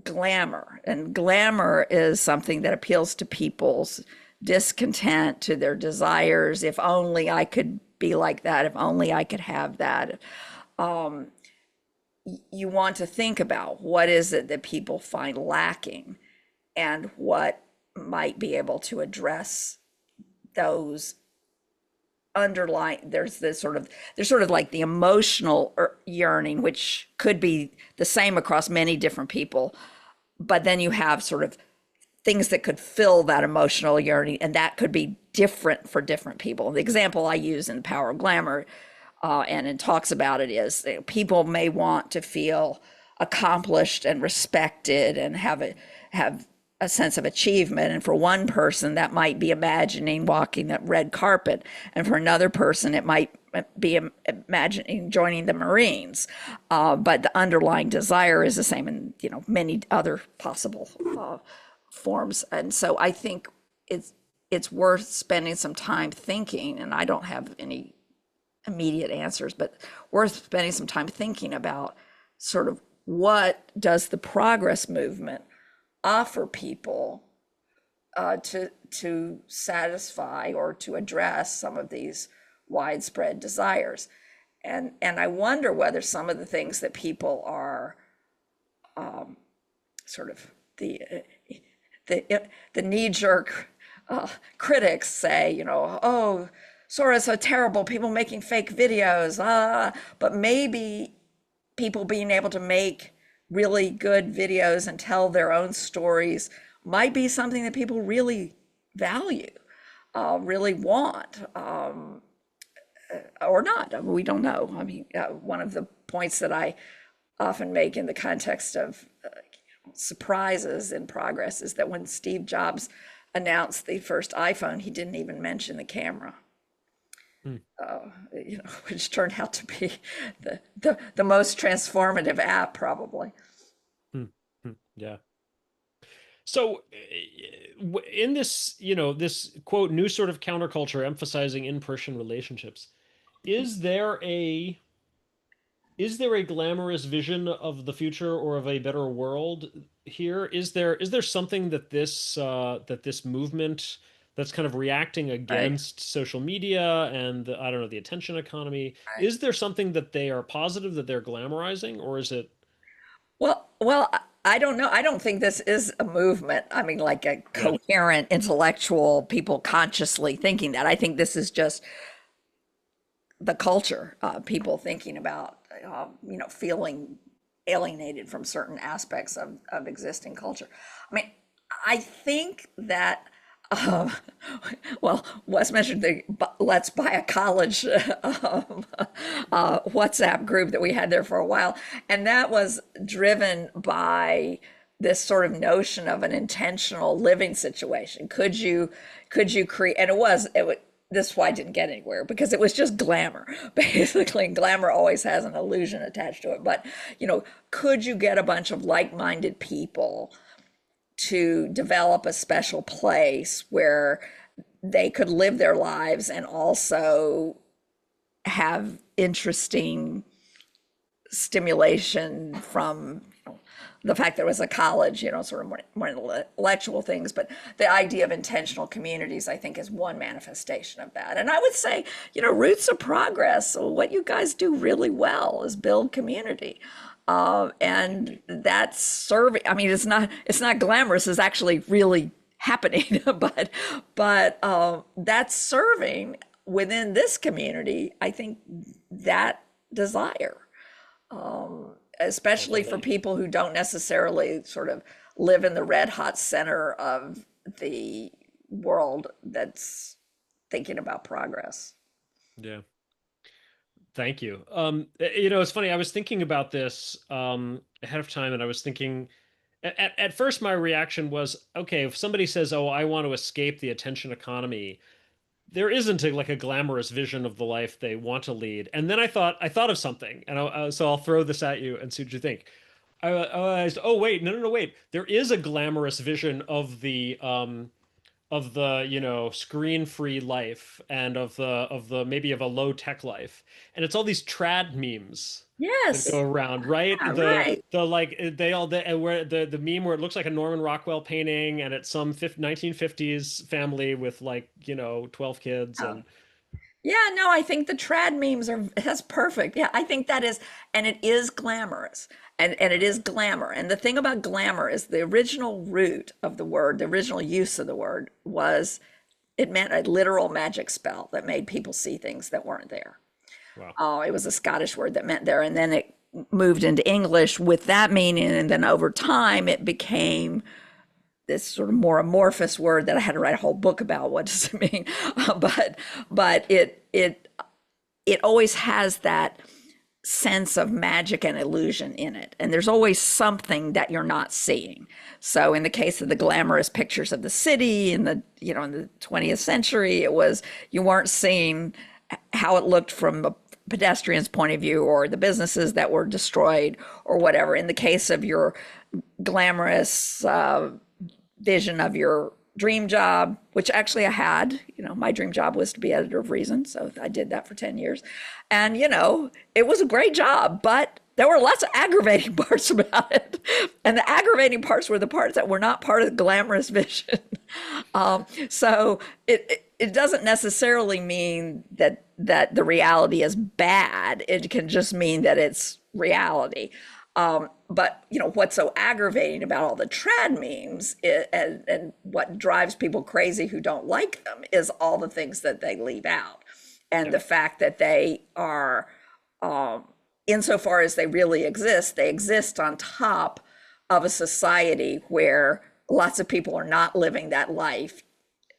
Speaker 2: glamour, and glamour is something that appeals to people's discontent, to their desires. If only I could be like that, if only I could have that. You want to think about what is it that people find lacking and what might be able to address those underlying. There's sort of like the emotional yearning, which could be the same across many different people, but then you have sort of things that could fill that emotional yearning, and that could be different for different people. The example I use in Power of Glamour, and it talks about it, is people may want to feel accomplished and respected and have a sense of achievement. And for one person, that might be imagining walking that red carpet. And for another person, it might be imagining joining the Marines. But the underlying desire is the same in, many other possible forms. And so I think it's worth spending some time thinking, and I don't have any immediate answers, but worth spending some time thinking about sort of what does the progress movement offer people to satisfy or to address some of these widespread desires. And I wonder whether some of the things that people are sort of the knee-jerk critics say, oh, Sora's so terrible, people making fake videos, but maybe people being able to make really good videos and tell their own stories might be something that people really value, really want, or not. I mean, we don't know. I mean, one of the points that I often make in the context of surprises in progress is that when Steve Jobs announced the first iPhone, he didn't even mention the camera.
Speaker 1: Hmm.
Speaker 2: Which turned out to be the most transformative app probably.
Speaker 1: Hmm. Hmm. Yeah. So, in this, this quote, new sort of counterculture emphasizing in-person relationships, is there a is there a glamorous vision of the future or of a better world here? Is there something that this movement that's kind of reacting
Speaker 2: Right.
Speaker 1: against social media and I don't know, the attention economy,
Speaker 2: Right.
Speaker 1: is there something that they are positive that they're glamorizing, or is it?
Speaker 2: Well, I don't know. I don't think this is a movement. I mean, like a
Speaker 1: Yeah.
Speaker 2: coherent intellectual people consciously thinking that. I think this is just the culture, people thinking about, feeling alienated from certain aspects of existing culture. I mean, I think that, um, well, Wes mentioned the Let's Buy a College WhatsApp group that we had there for a while, and that was driven by this sort of notion of an intentional living situation. Could you create? And it was this is why I didn't get anywhere because it was just glamour. Basically, glamour always has an illusion attached to it. But, could you get a bunch of like-minded people to develop a special place where they could live their lives and also have interesting stimulation from the fact that it was a college, sort of more intellectual things, but the idea of intentional communities, I think, is one manifestation of that. And I would say, Roots of Progress, what you guys do really well is build community. And that's serving. I mean, it's not glamorous. It's actually really happening, but that's serving within this community. I think that desire,
Speaker 1: I
Speaker 2: especially
Speaker 1: love
Speaker 2: for
Speaker 1: that.
Speaker 2: people who don't necessarily sort of live in the red hot center of the world that's thinking about progress.
Speaker 1: Yeah. Thank you. It's funny. I was thinking about this ahead of time, and I was thinking at first my reaction was, okay, if somebody says, "Oh, I want to escape the attention economy," there isn't like a glamorous vision of the life they want to lead. And then I thought of something, and so I'll throw this at you and see what you think. I realized, oh wait, no, no, no, wait. There is a glamorous vision of the screen-free life and of the maybe of a low-tech life, and it's all these trad memes that go
Speaker 2: Yes.
Speaker 1: around, right?
Speaker 2: Yeah,
Speaker 1: the
Speaker 2: right.
Speaker 1: the like they all the where the meme where it looks like a Norman Rockwell painting, and it's some 1950s family with 12 kids.
Speaker 2: Oh,
Speaker 1: And
Speaker 2: yeah, no, I think the trad memes that's perfect. Yeah, I think that is, and it is glamorous. And it is glamour. And the thing about glamour is the original root of the word, the original use of the word was it meant a literal magic spell that made people see things that weren't there.
Speaker 1: wow.
Speaker 2: Oh, it was a Scottish word that meant there. And then it moved into English with that meaning. And then over time, it became this sort of more amorphous word that I had to write a whole book about. What does it mean? But it always has that sense of magic and illusion in it. And there's always something that you're not seeing. So in the case of the glamorous pictures of the city in the 20th century, it was you weren't seeing how it looked from a pedestrian's point of view or the businesses that were destroyed or whatever. In the case of your glamorous vision of your dream job, which actually I had. My dream job was to be editor of Reason. So I did that for 10 years. And, it was a great job, but there were lots of aggravating parts about it. And the aggravating parts were the parts that were not part of the glamorous vision. So it doesn't necessarily mean that the reality is bad. It can just mean that it's reality. But what's so aggravating about all the trad memes and what drives people crazy who don't like them is all the things that they leave out, and
Speaker 1: Yep.
Speaker 2: the fact that they are insofar as they exist on top of a society where lots of people are not living that life,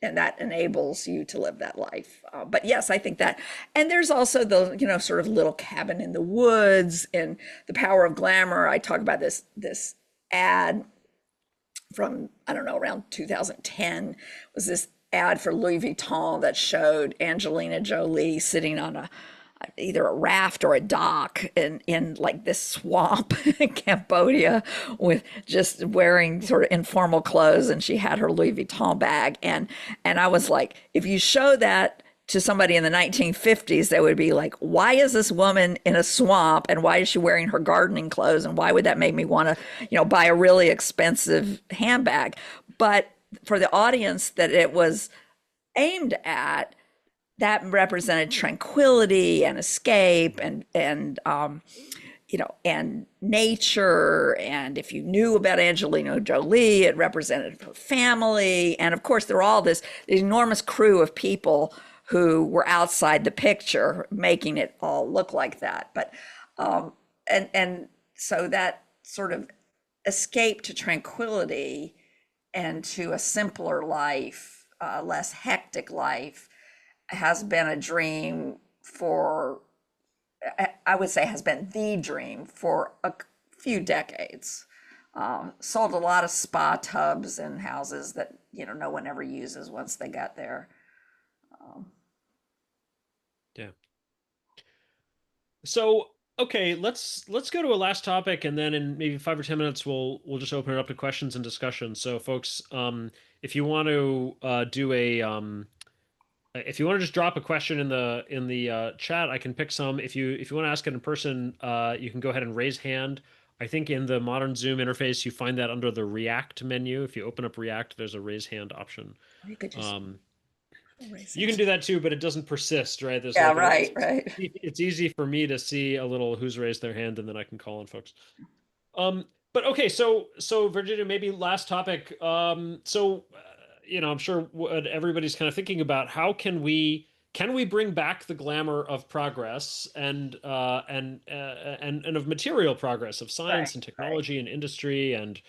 Speaker 2: and that enables you to live that life. But yes, I think that, and there's also the sort of little cabin in the woods and the power of glamour. I talk about this ad from, I don't know, around 2010, was this ad for Louis Vuitton that showed Angelina Jolie sitting on either a raft or a dock in like this swamp in Cambodia, with just wearing sort of informal clothes, and she had her Louis Vuitton bag. And I was like, if you show that to somebody in the 1950s, they would be like, why is this woman in a swamp, and why is she wearing her gardening clothes, and why would that make me want to buy a really expensive handbag? But for the audience that it was aimed at, that represented tranquility and escape, and nature. And if you knew about Angelina Jolie, it represented her family. And of course, there were all this enormous crew of people who were outside the picture, making it all look like that. But and so that sort of escape to tranquility and to a simpler life, less hectic life, has been a dream for, I would say, has been the dream for a few decades. Sold a lot of spa tubs and houses that no one ever uses once they got there.
Speaker 1: Yeah. So, okay, let's go to a last topic, and then in maybe 5 or 10 minutes, we'll just open it up to questions and discussion. So, folks, if you want to do a if you want to just drop a question in the chat, I can pick some. If you want to ask it in person, you can go ahead and raise hand. I think in the modern Zoom interface, you find that under the React menu. If you open up React, there's a raise hand option.
Speaker 2: You could just
Speaker 1: Um,
Speaker 2: raise
Speaker 1: you can
Speaker 2: it.
Speaker 1: do that too, but it doesn't persist, right? There's
Speaker 2: Yeah,
Speaker 1: like
Speaker 2: right, right.
Speaker 1: it's easy for me to see a little who's raised their hand, and then I can call on folks. But okay, so Virginia, maybe last topic. I'm sure what everybody's kind of thinking about, how can we bring back the glamour of progress and of material progress, of
Speaker 2: Right,
Speaker 1: science and
Speaker 2: right,
Speaker 1: technology and industry, and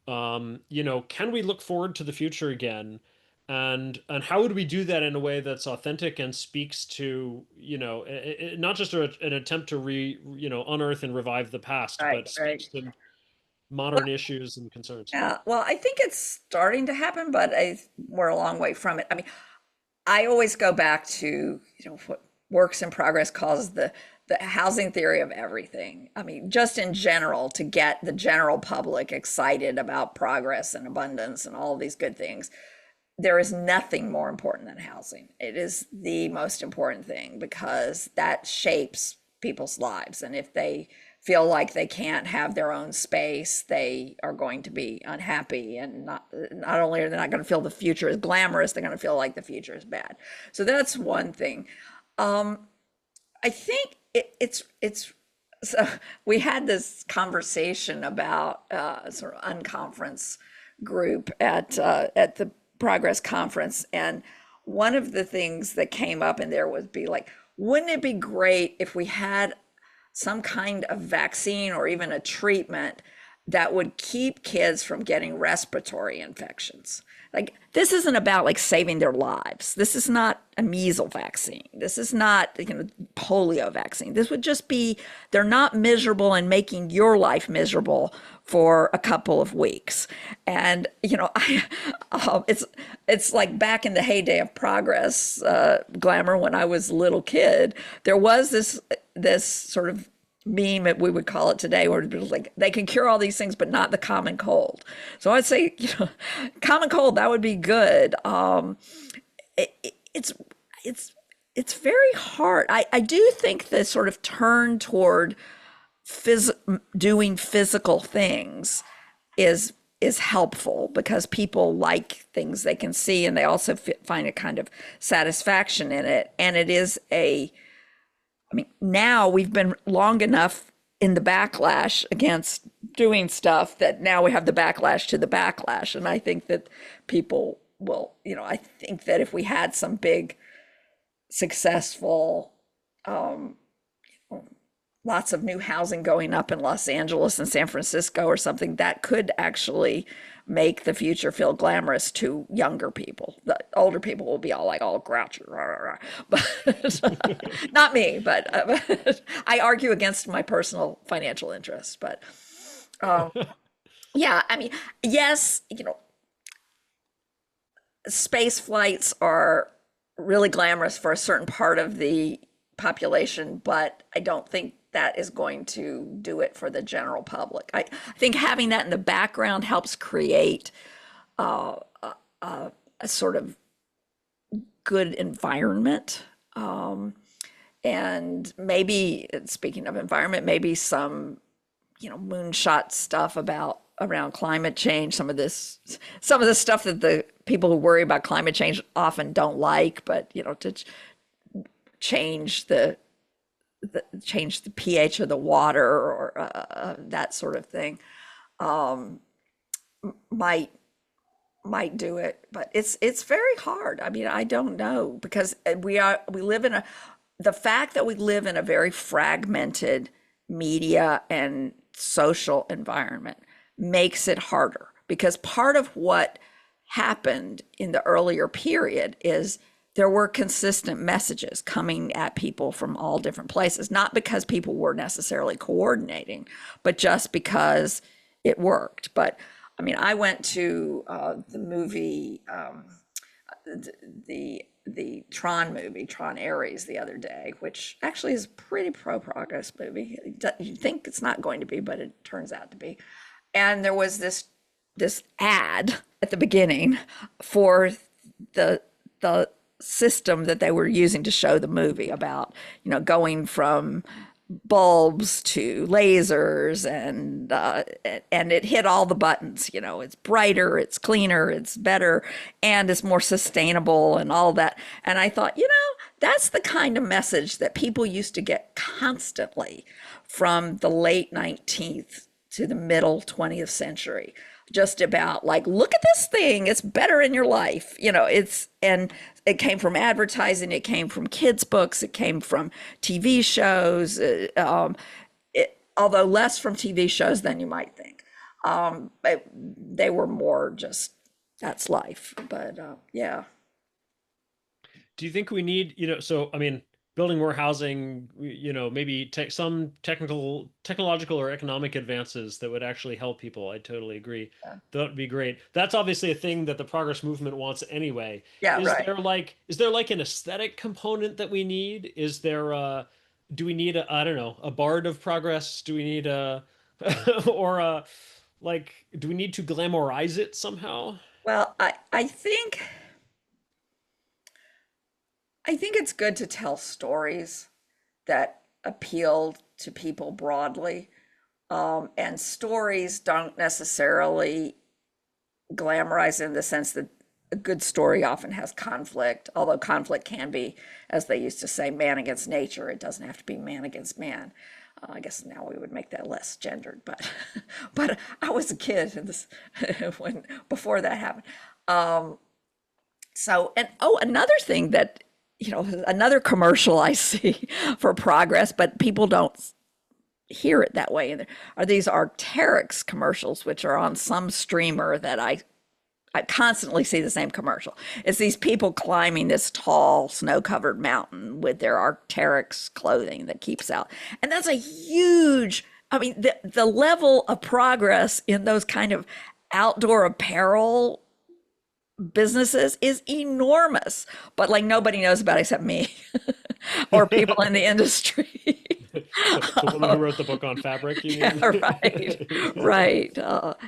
Speaker 1: can we look forward to the future again? And how would we do that in a way that's authentic and speaks to, not just an attempt to unearth and revive the past,
Speaker 2: right,
Speaker 1: but
Speaker 2: right.
Speaker 1: speaks to modern issues and concerns.
Speaker 2: Yeah, well, I think it's starting to happen, but we're a long way from it. I mean, I always go back to, what Works in Progress calls the housing theory of everything. I mean, just in general, to get the general public excited about progress and abundance and all of these good things, there is nothing more important than housing. It is the most important thing, because that shapes people's lives. And if they feel like they can't have their own space, they are going to be unhappy, and not only are they not going to feel the future is glamorous, they're going to feel like the future is bad. So that's one thing. I think it's so we had this conversation about sort of unconference group at the Progress Conference, and one of the things that came up in there would be like, wouldn't it be great if we had some kind of vaccine or even a treatment that would keep kids from getting respiratory infections? Like, this isn't about like saving their lives. This is not a measles vaccine. This is not polio vaccine. This would just be, they're not miserable and making your life miserable for a couple of weeks. And it's like back in the heyday of Progress, Glamour, when I was a little kid, there was this sort of meme, that we would call it today, where it was like, they can cure all these things but not the common cold. So I'd say, common cold, that would be good. It's it's very hard. I do think the sort of turn toward doing physical things is helpful, because people like things they can see, and they also find a kind of satisfaction in it. And it is I mean, now we've been long enough in the backlash against doing stuff that now we have the backlash to the backlash. And I think that people will, I think that if we had some big successful lots of new housing going up in Los Angeles and San Francisco or something, that could actually make the future feel glamorous to younger people. The older people will be all like all grouchy, rah, rah, rah. But not me. But I argue against my personal financial interests. But yeah, I mean, yes, space flights are really glamorous for a certain part of the population, but I don't think that is going to do it for the general public. I think having that in the background helps create a sort of good environment. And maybe, speaking of environment, maybe some, moonshot stuff about around climate change, some of the stuff that the people who worry about climate change often don't like, but to change the pH of the water, or that sort of thing, might do it. But it's very hard. I mean, I don't know, because we live in the fact that we live in a very fragmented media and social environment makes it harder, because part of what happened in the earlier period is there were consistent messages coming at people from all different places, not because people were necessarily coordinating, but just because it worked. But I mean, I went to the movie, the Tron movie, Tron Ares, the other day, which actually is a pretty pro-progress movie. You think it's not going to be, but it turns out to be. And there was this ad at the beginning for the system that they were using to show the movie about, going from bulbs to lasers, and it hit all the buttons. It's brighter, it's cleaner, it's better, and it's more sustainable and all that. And I thought, that's the kind of message that people used to get constantly from the late 19th to the middle 20th century, just about like, look at this thing, it's better in your life. And it came from advertising, it came from kids' books, it came from TV shows, although less from TV shows than you might think. They were more just, that's life. But yeah.
Speaker 1: Do you think we need, so I mean, building more housing, maybe some technological or economic advances that would actually help people? I totally agree.
Speaker 2: Yeah,
Speaker 1: That would be great. That's obviously a thing that the progress movement wants anyway.
Speaker 2: yeah,
Speaker 1: Is
Speaker 2: right.
Speaker 1: there like an aesthetic component that we need? Do we need I don't know, a bard of progress? Do we need or do we need to glamorize it somehow?
Speaker 2: Well, I think it's good to tell stories that appeal to people broadly. And stories don't necessarily glamorize in the sense that a good story often has conflict, although conflict can be, as they used to say, man against nature. It doesn't have to be man against man. I guess now we would make that less gendered, but but I was a kid in this when before that happened. So, and another thing that, another commercial I see for progress, but people don't hear it that way, and are these Arc'teryx commercials, which are on some streamer that I constantly see the same commercial. It's these people climbing this tall snow-covered mountain with their Arc'teryx clothing that keeps out. And that's a huge, I mean, the level of progress in those kind of outdoor apparel businesses is enormous, but like nobody knows about it except me or people in the industry.
Speaker 1: The woman who wrote the book on fabric, you
Speaker 2: Yeah,
Speaker 1: mean?
Speaker 2: right, right.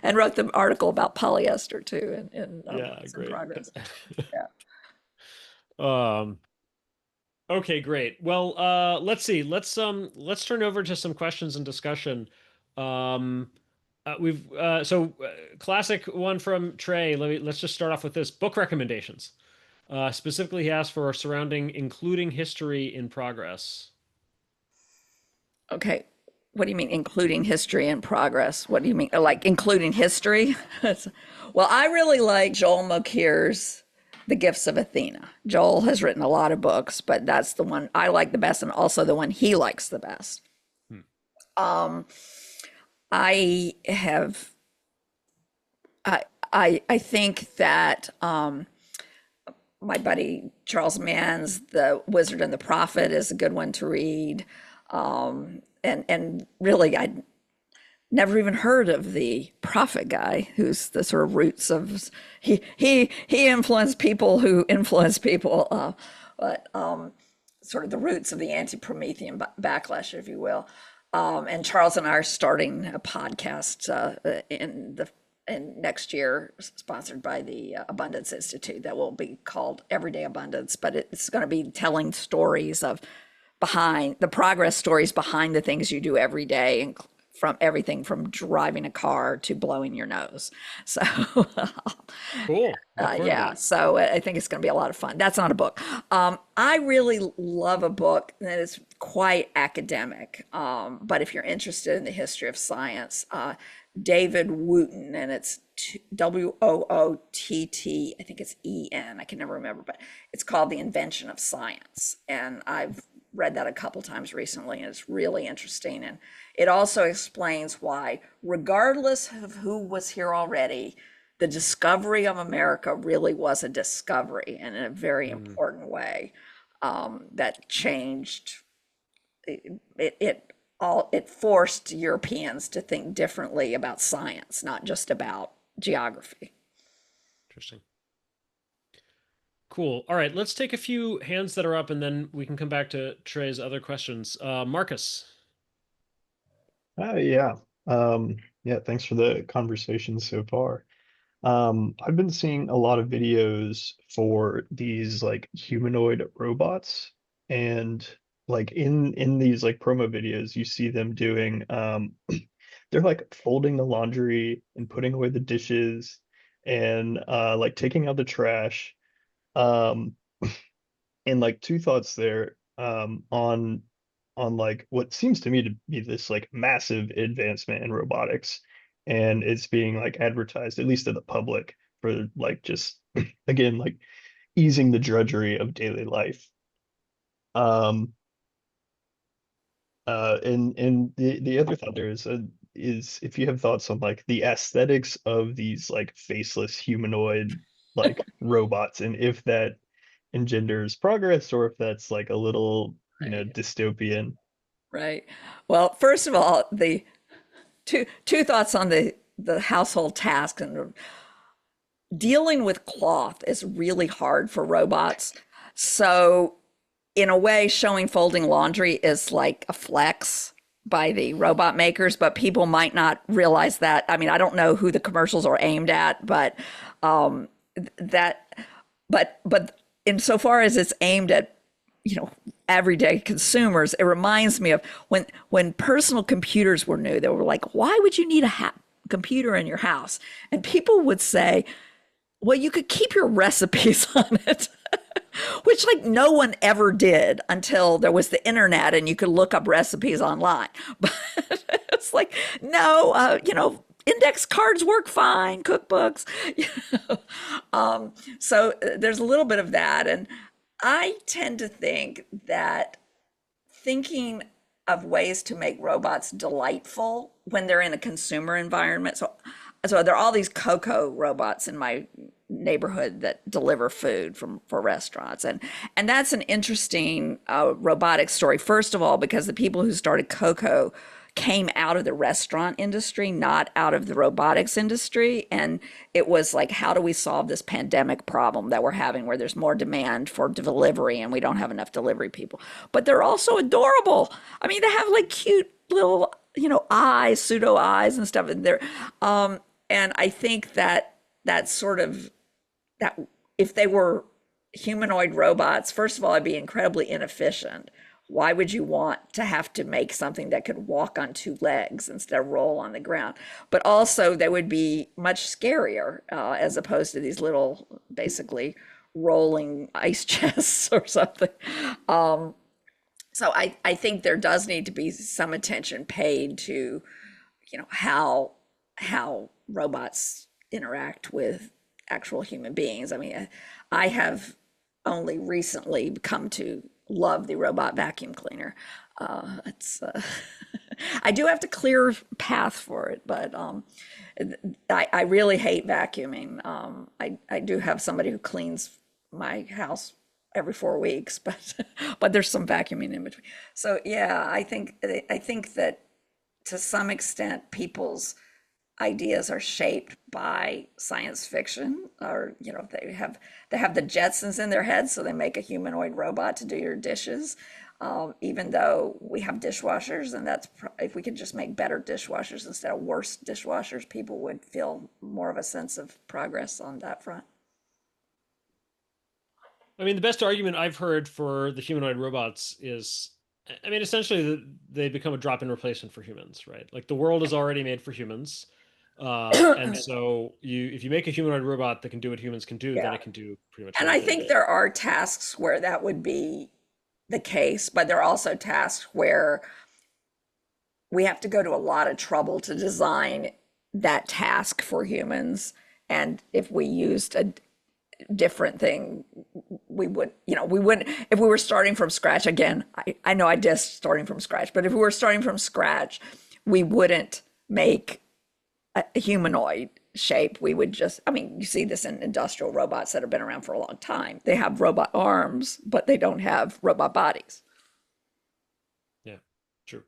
Speaker 2: And wrote the article about polyester too in
Speaker 1: Yeah,
Speaker 2: Works in
Speaker 1: great.
Speaker 2: Progress. Yeah.
Speaker 1: Um, okay, great. Well, let's see. Let's turn over to some questions and discussion. Um, we've classic one from Trey. Let's just start off with this book recommendations. Specifically, he asked for surrounding including history in progress.
Speaker 2: Okay. What do you mean, including history in progress? What do you mean, like including history? Well, I really like Joel Mokir's The Gifts of Athena. Joel has written a lot of books, but that's the one I like the best, and also the one he likes the best. Um, I have, I think that my buddy Charles Mann's The Wizard and the Prophet is a good one to read. And really, I never even heard of the prophet guy, who's the sort of roots of he influenced people who influence people, but sort of the roots of the anti-Promethean backlash, if you will. And Charles and I are starting a podcast in next year, sponsored by the Abundance Institute, that will be called Everyday Abundance. But it's going to be telling stories of behind the progress stories behind the things you do every day, and from everything from driving a car to blowing your nose. So
Speaker 1: Cool. Look forward to
Speaker 2: yeah,
Speaker 1: that.
Speaker 2: so I think it's going to be a lot of fun. That's not a book. I really love a book that is quite academic, but if you're interested in the history of science, David Wooten, and it's Woott. I think it's En. I can never remember, but it's called The Invention of Science, and I've read that a couple times recently, and it's really interesting. And it also explains why, regardless of who was here already, the discovery of America really was a discovery, and in a very
Speaker 1: Mm,
Speaker 2: important way, that changed it forced Europeans to think differently about science, not just about geography.
Speaker 1: interesting. Cool. All right, let's take a few hands that are up and then we can come back to Trey's other questions. Marcus.
Speaker 3: Yeah. Yeah, thanks for the conversation so far. I've been seeing a lot of videos for these like humanoid robots, and like in these like promo videos, you see them doing they're like folding the laundry and putting away the dishes and like taking out the trash. Um and like two thoughts there on like what seems to me to be this like massive advancement in robotics, and it's being like advertised at least to the public for like just again like easing the drudgery of daily life. um and the other thought there is if you have thoughts on like the aesthetics of these like faceless humanoid like robots, and if that engenders progress or if that's like a little,
Speaker 2: Right.
Speaker 3: dystopian.
Speaker 2: Right. Well, first of all, the two thoughts on the household task, and dealing with cloth is really hard for robots. So in a way, showing folding laundry is like a flex by the robot makers, but people might not realize that. I mean, I don't know who the commercials are aimed at, but that, but insofar as it's aimed at, everyday consumers, it reminds me of when personal computers were new. They were like, why would you need a computer in your house? And people would say, well, you could keep your recipes on it. Which, like, no one ever did until there was the internet and you could look up recipes online. But it's like, no, index cards work fine, cookbooks. You know? So there's a little bit of that. And I tend to think that thinking of ways to make robots delightful when they're in a consumer environment. So there are all these Coco robots in my neighborhood that deliver food for restaurants, and that's an interesting robotic story. First of all, because the people who started Coco came out of the restaurant industry, not out of the robotics industry. And it was like, how do we solve this pandemic problem that we're having where there's more demand for delivery and we don't have enough delivery people? But they're also adorable. I mean, they have like cute little, eyes, pseudo eyes and stuff. And I think that sort of, that if they were humanoid robots, first of all, it'd be incredibly inefficient. Why would you want to have to make something that could walk on two legs instead of roll on the ground? But also, they would be much scarier, as opposed to these little, basically rolling ice chests or something. So I think there does need to be some attention paid to, how robots interact with actual human beings. I mean, I have only recently come to love the robot vacuum cleaner. It's I do have to clear path for it, but I really hate vacuuming. I do have somebody who cleans my house every 4 weeks, but there's some vacuuming in between. So yeah, I think that to some extent people's ideas are shaped by science fiction, or they have the Jetsons in their head, so they make a humanoid robot to do your dishes. Even though we have dishwashers, and if we could just make better dishwashers instead of worse dishwashers, people would feel more of a sense of progress on that front.
Speaker 1: I mean, the best argument I've heard for the humanoid robots is, I mean, essentially they become a drop-in replacement for humans, right? Like the world is already made for humans. And so if you make a humanoid robot that can do what humans can do, then
Speaker 2: Yeah.
Speaker 1: it can do pretty much
Speaker 2: And I
Speaker 1: anything.
Speaker 2: think there are tasks where that would be the case, but there are also tasks where we have to go to a lot of trouble to design that task for humans. And if we used a different thing, we wouldn't, if we were starting from scratch again, I know I diss starting from scratch, but if we were starting from scratch, we wouldn't make a humanoid shape. We would just, I mean, you see this in industrial robots that have been around for a long time. They have robot arms, but they don't have robot bodies.
Speaker 1: Yeah, true.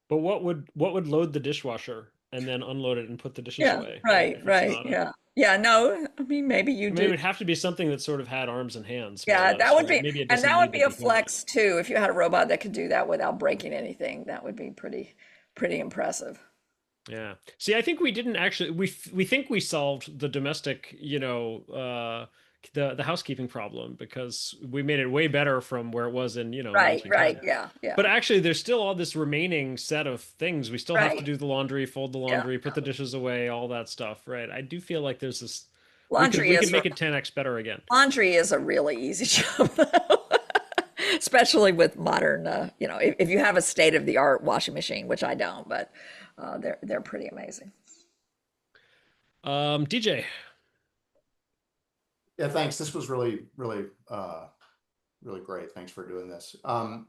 Speaker 1: But what would load the dishwasher and then unload it and put the dishes
Speaker 2: Yeah,
Speaker 1: away, right?
Speaker 2: right,
Speaker 1: If it's
Speaker 2: right.
Speaker 1: not a,
Speaker 2: Yeah. Yeah, no, I mean, maybe you
Speaker 1: I mean, it
Speaker 2: do.
Speaker 1: would have to be something that sort of had arms and hands, more or
Speaker 2: Yeah,
Speaker 1: less,
Speaker 2: that would
Speaker 1: right?
Speaker 2: be,
Speaker 1: Maybe it
Speaker 2: and
Speaker 1: doesn't
Speaker 2: that would
Speaker 1: need to
Speaker 2: be a
Speaker 1: be humanoid.
Speaker 2: flex too. If you had a robot that could do that without breaking anything, that would be pretty impressive.
Speaker 1: Yeah. See, I think we didn't actually we think we solved the domestic, the housekeeping problem because we made it way better from where it was in,
Speaker 2: Right, right.
Speaker 1: 1910.
Speaker 2: Yeah, yeah.
Speaker 1: But actually there's still all this remaining set of things. We still have to
Speaker 2: Right.
Speaker 1: do the laundry, fold the
Speaker 2: Yeah.
Speaker 1: laundry, put the dishes away, all that stuff, right? I do feel like there's this we could
Speaker 2: Laundry
Speaker 1: we could
Speaker 2: is
Speaker 1: make it 10x better again.
Speaker 2: laundry is a really easy job, though. Especially with modern, if you have a state of the art washing machine, which I don't, but they're pretty amazing.
Speaker 1: DJ.
Speaker 4: Yeah, thanks. This was really, really, really great. Thanks for doing this. I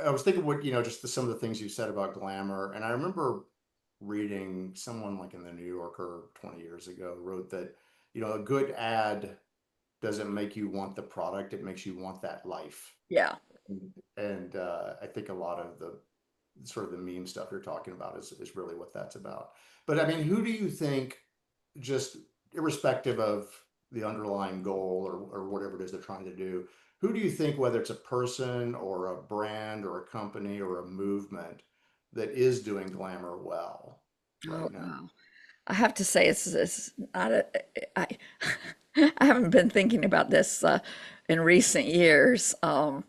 Speaker 4: was thinking just some of the things you said about glamour, and I remember reading someone like in the New Yorker 20 years ago wrote that, a good ad doesn't make you want the product, it makes you want that life.
Speaker 2: Yeah.
Speaker 4: And I think a lot of the sort of the meme stuff you're talking about is really what that's about. But I mean, who do you think, just irrespective of the underlying goal or whatever it is they're trying to do, who do you think, whether it's a person or a brand or a company or a movement, that is doing glamour well
Speaker 2: Oh,
Speaker 4: right now?
Speaker 2: wow. I have to say it's not I I haven't been thinking about this in recent years. I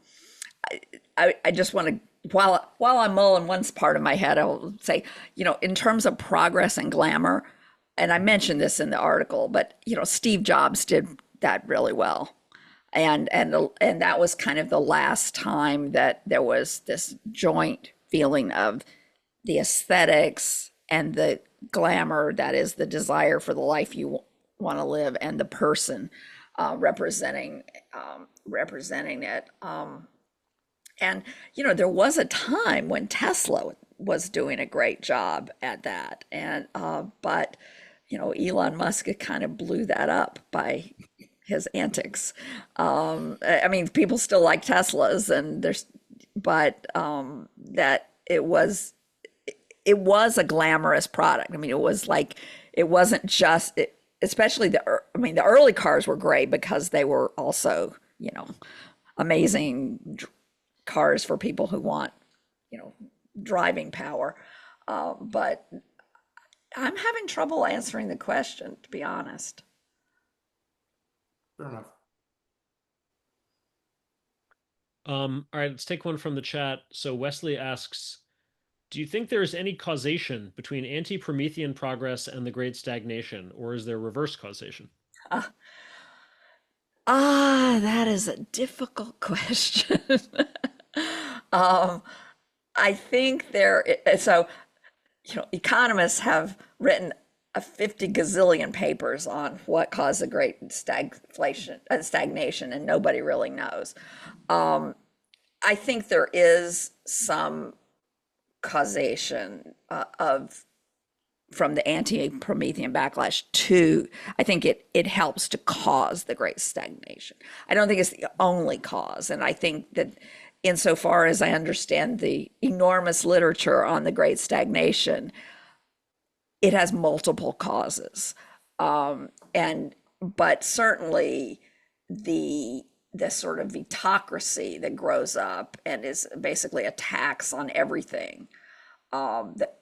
Speaker 2: just want to, while I'm mulling one part of my head, I will say, in terms of progress and glamour, and I mentioned this in the article, but Steve Jobs did that really well. And that was kind of the last time that there was this joint feeling of the aesthetics and the glamour, that is the desire for the life you want to live, and the person representing it. And there was a time when Tesla was doing a great job at that, and but Elon Musk kind of blew that up by his antics. I mean, people still like Teslas, and but that it was a glamorous product. I mean, it wasn't just it, especially the early cars were great because they were also, amazing cars for people who want, driving power. But I'm having trouble answering the question, to be honest.
Speaker 4: Fair enough.
Speaker 1: All right, let's take one from the chat. So Wesley asks, do you think there is any causation between anti-Promethean progress and the Great Stagnation, or is there reverse causation?
Speaker 2: That is a difficult question. I think economists have written a 50 gazillion papers on what caused the great stagnation, and nobody really knows. I think there is some causation of from the anti-Promethean backlash to, I think it helps to cause the great stagnation. I don't think it's the only cause. And I think that insofar as I understand the enormous literature on the great stagnation, it has multiple causes. But certainly the sort of vetocracy that grows up and is basically a tax on everything, that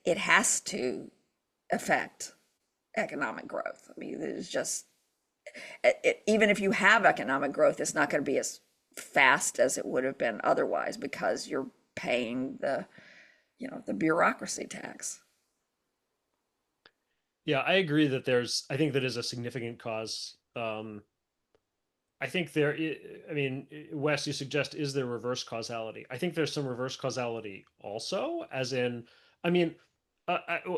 Speaker 2: it has to affect economic growth. I mean, there's just even if you have economic growth, it's not going to be as fast as it would have been otherwise because you're paying the bureaucracy tax.
Speaker 1: Yeah, I agree that I think that is a significant cause. I think I mean, Wes, you suggest, is there reverse causality? I think there's some reverse causality also, as in, I mean,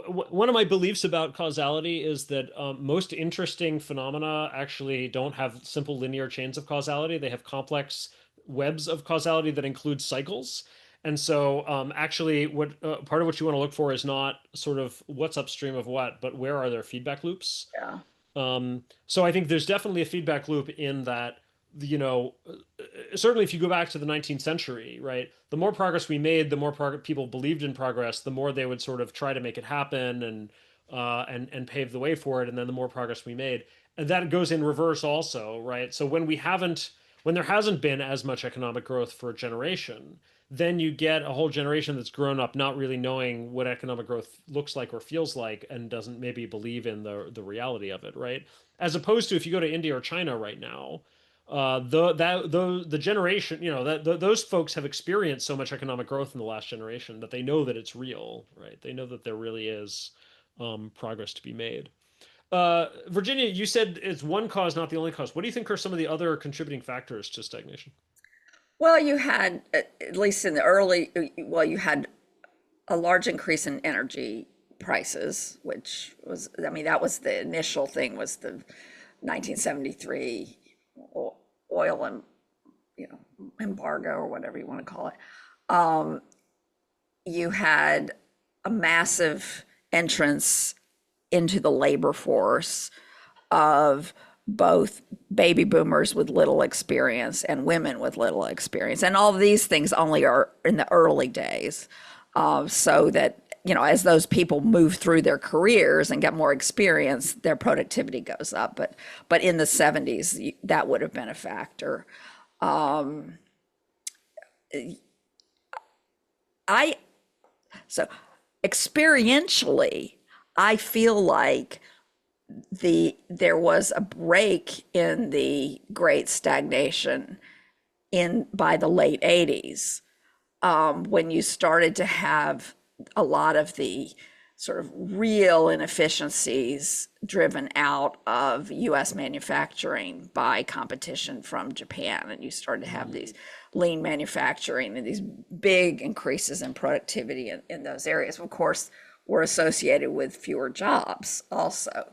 Speaker 1: one of my beliefs about causality is that most interesting phenomena actually don't have simple linear chains of causality. They have complex webs of causality that include cycles. And so, actually, what part of what you want to look for is not sort of what's upstream of what, but where are there feedback loops?
Speaker 2: Yeah.
Speaker 1: So I think there's definitely a feedback loop in that, certainly if you go back to the 19th century, right, the more progress we made, the more people believed in progress, the more they would sort of try to make it happen and pave the way for it, and then the more progress we made, and that goes in reverse also, right? So when there hasn't been as much economic growth for a generation, then you get a whole generation that's grown up not really knowing what economic growth looks like or feels like and doesn't maybe believe in the reality of it, right? As opposed to if you go to India or China right now, the generation, those folks have experienced so much economic growth in the last generation that they know that it's real, right? They know that there really is progress to be made. Virginia, you said it's one cause, not the only cause. What do you think are some of the other contributing factors to stagnation?
Speaker 2: Well, you had, at least in the early, well, you had a large increase in energy prices, which was, I mean, that was the initial thing, was the 1973 oil and, embargo or whatever you want to call it. You had a massive entrance into the labor force of both baby boomers with little experience and women with little experience. And all of these things only are in the early days. So that, as those people move through their careers and get more experience, their productivity goes up. But in the 70s, that would have been a factor. I so experientially, I feel like there was a break in the great stagnation by the late 80s, when you started to have a lot of the sort of real inefficiencies driven out of US manufacturing by competition from Japan. And you started to have these lean manufacturing and these big increases in productivity in those areas. Of course, were associated with fewer jobs also.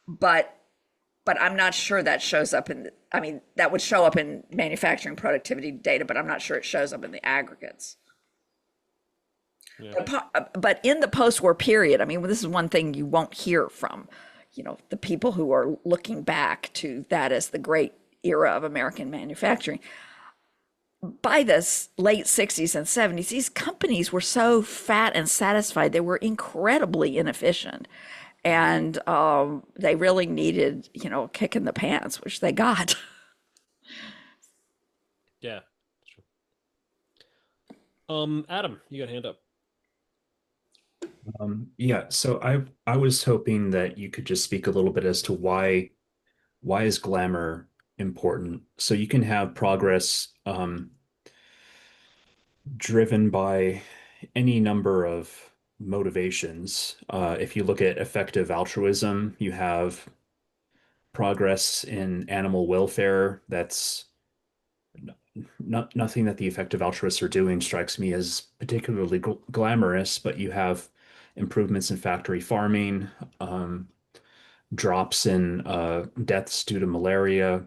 Speaker 2: But I'm not sure that shows up I mean, that would show up in manufacturing productivity data, but I'm not sure it shows up in the aggregates.
Speaker 1: Yeah.
Speaker 2: But in the post-war period, I mean, this is one thing you won't hear from, the people who are looking back to that as the great era of American manufacturing. By the late 60s and 70s, these companies were so fat and satisfied, they were incredibly inefficient. And they really needed, a kick in the pants, which they got.
Speaker 1: Yeah. Sure. Adam, you got a hand up.
Speaker 5: Yeah, so I was hoping that you could just speak a little bit as to why is glamour important? So you can have progress driven by any number of motivations. If you look at effective altruism, you have progress in animal welfare. That's nothing that the effective altruists are doing strikes me as particularly glamorous, but you have improvements in factory farming, drops in deaths due to malaria,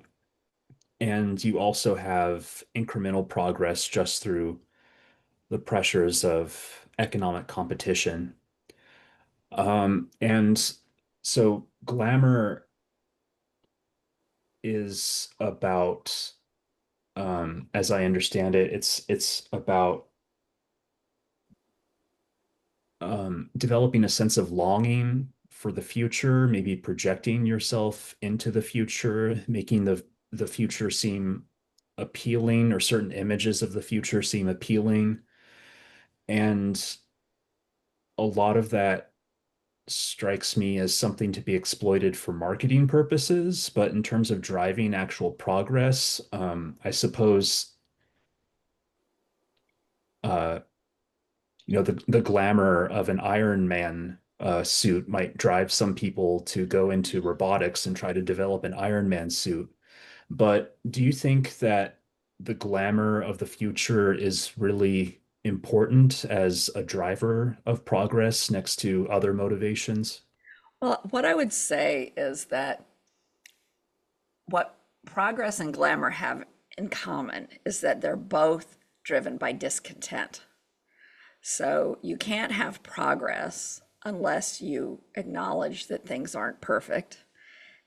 Speaker 5: and you also have incremental progress just through the pressures of economic competition. And so glamour is about, as I understand it, it's about developing a sense of longing for the future, maybe projecting yourself into the future, making the future seem appealing, or certain images of the future seem appealing. And a lot of that strikes me as something to be exploited for marketing purposes, but in terms of driving actual progress, I suppose uh, the glamour of an Iron Man suit might drive some people to go into robotics and try to develop an Iron Man suit. But do you think that the glamour of the future is really important as a driver of progress next to other motivations?
Speaker 2: Well, what I would say is that what progress and glamour have in common is that they're both driven by discontent. So you can't have progress unless you acknowledge that things aren't perfect.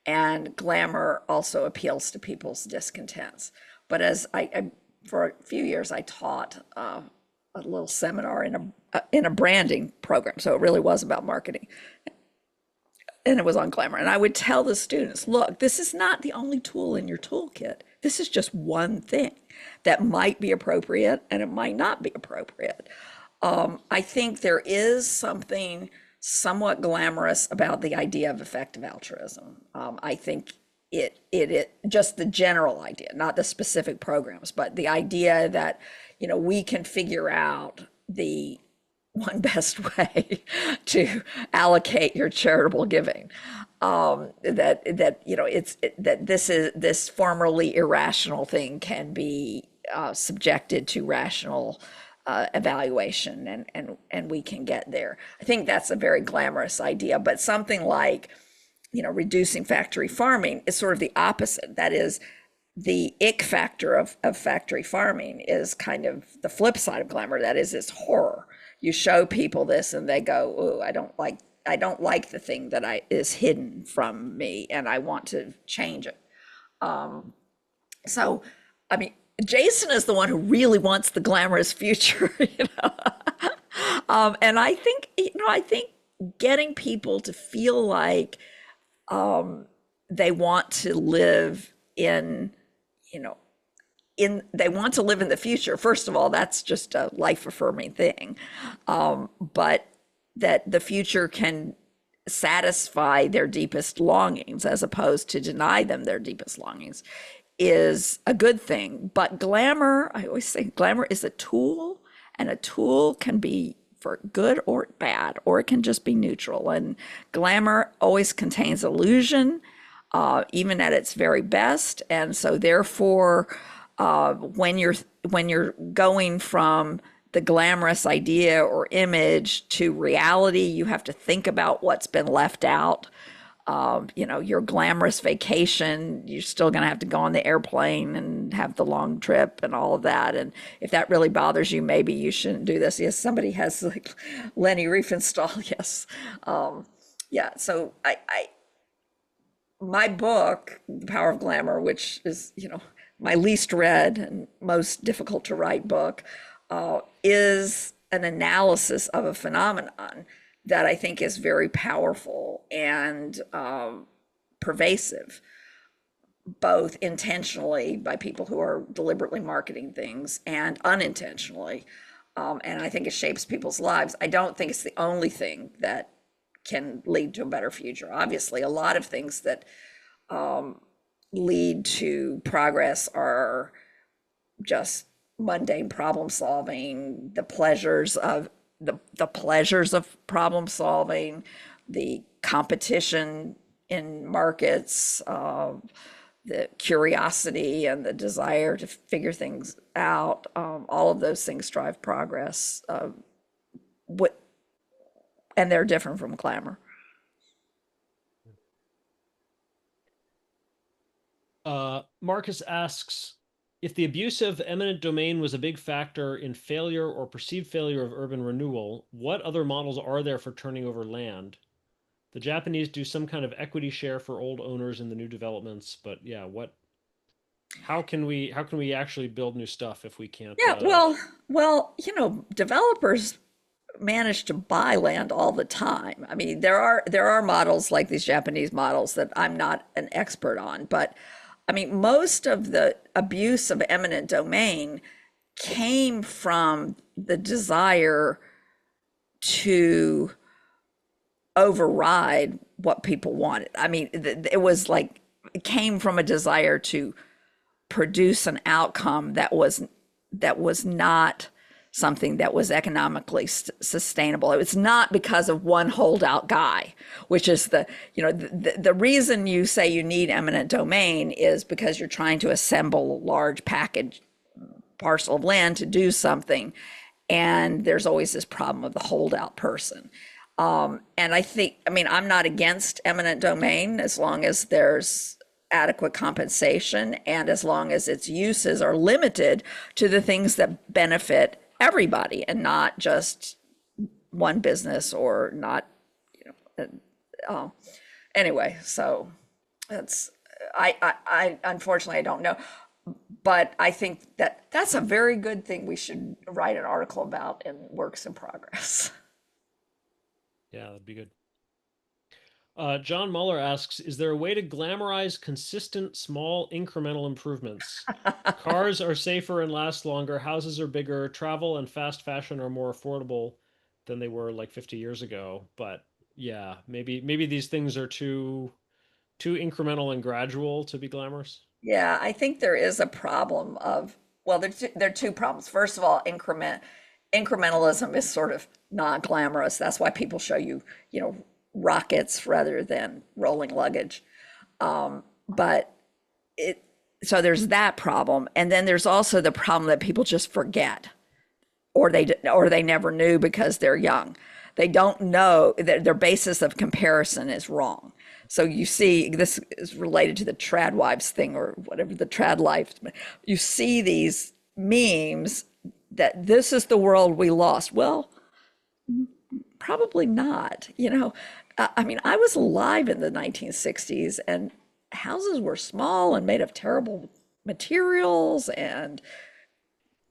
Speaker 2: And glamour also appeals to people's discontents. But as for a few years, I taught a little seminar in a branding program. So it really was about marketing, and it was on glamour. And I would tell the students, look, this is not the only tool in your toolkit. This is just one thing that might be appropriate and it might not be appropriate. I think there is something somewhat glamorous about the idea of effective altruism. I think it just the general idea, not the specific programs, but the idea that, we can figure out the one best way to allocate your charitable giving. That this formerly irrational thing can be subjected to rational evaluation, and we can get there. I think that's a very glamorous idea, but something like, reducing factory farming is sort of the opposite. That is, the ick factor of factory farming is kind of the flip side of glamour. That is, this horror. You show people this and they go, "Ooh, I don't like the thing that is hidden from me, and I want to change it." So, I mean, Jason is the one who really wants the glamorous future, and I think getting people to feel like they want to live in, they want to live in the future. First of all, that's just a life affirming thing, but that the future can satisfy their deepest longings as opposed to deny them their deepest longings is a good thing. But glamour, I always say glamour is a tool, and a tool can be for good or bad, or it can just be neutral. And glamour always contains illusion, even at its very best. And so therefore, when you're going from the glamorous idea or image to reality, you have to think about what's been left out. Your glamorous vacation, you're still going to have to go on the airplane and have the long trip and all of that. And if that really bothers you, maybe you shouldn't do this. Yes, somebody has like Lenny Riefenstahl. Yes. Yeah. So my book, The Power of Glamour, which is, my least read and most difficult to write book, is an analysis of a phenomenon that I think is very powerful and pervasive, both intentionally by people who are deliberately marketing things and unintentionally. And I think it shapes people's lives. I don't think it's the only thing that can lead to a better future. Obviously, a lot of things that lead to progress are just mundane problem solving, the pleasures of problem solving, the competition in markets, the curiosity and the desire to figure things out. All of those things drive progress. And they're different from glamour.
Speaker 1: Marcus asks, if the abuse of eminent domain was a big factor in failure or perceived failure of urban renewal, what other models are there for turning over land? The Japanese do some kind of equity share for old owners in the new developments, but yeah, how can we actually build new stuff if we can't
Speaker 2: Yeah, well, developers manage to buy land all the time. I mean, there are models like these Japanese models that I'm not an expert on, but I mean, most of the abuse of eminent domain came from the desire to override what people wanted. I mean, it was like it came from a desire to produce an outcome that was not something that was economically sustainable. It was not because of one holdout guy, which is the reason you say you need eminent domain is because you're trying to assemble a large package parcel of land to do something. And there's always this problem of the holdout person. And I mean, I'm not against eminent domain as long as there's adequate compensation and as long as its uses are limited to the things that benefit everybody and not just one business or not, anyway, so that's, I unfortunately, I don't know. But I think that that's a very good thing we should write an article about in Works in Progress.
Speaker 1: Yeah, that'd be good. John Muller asks, is there a way to glamorize consistent, small, incremental improvements? Cars are safer and last longer, houses are bigger, travel and fast fashion are more affordable than they were like 50 years ago. But yeah, maybe these things are too incremental and gradual to be glamorous.
Speaker 2: Yeah, I think there is a problem of, well, there are two problems. First of all, incrementalism is sort of non-glamorous. That's why people show you, rockets rather than rolling luggage. But so there's that problem. And then there's also the problem that people just forget or they never knew because they're young. They don't know that their basis of comparison is wrong. So you see, this is related to the trad wives thing or whatever, the trad life. You see these memes that this is the world we lost. Well, probably not. I mean, I was alive in the 1960s and houses were small and made of terrible materials and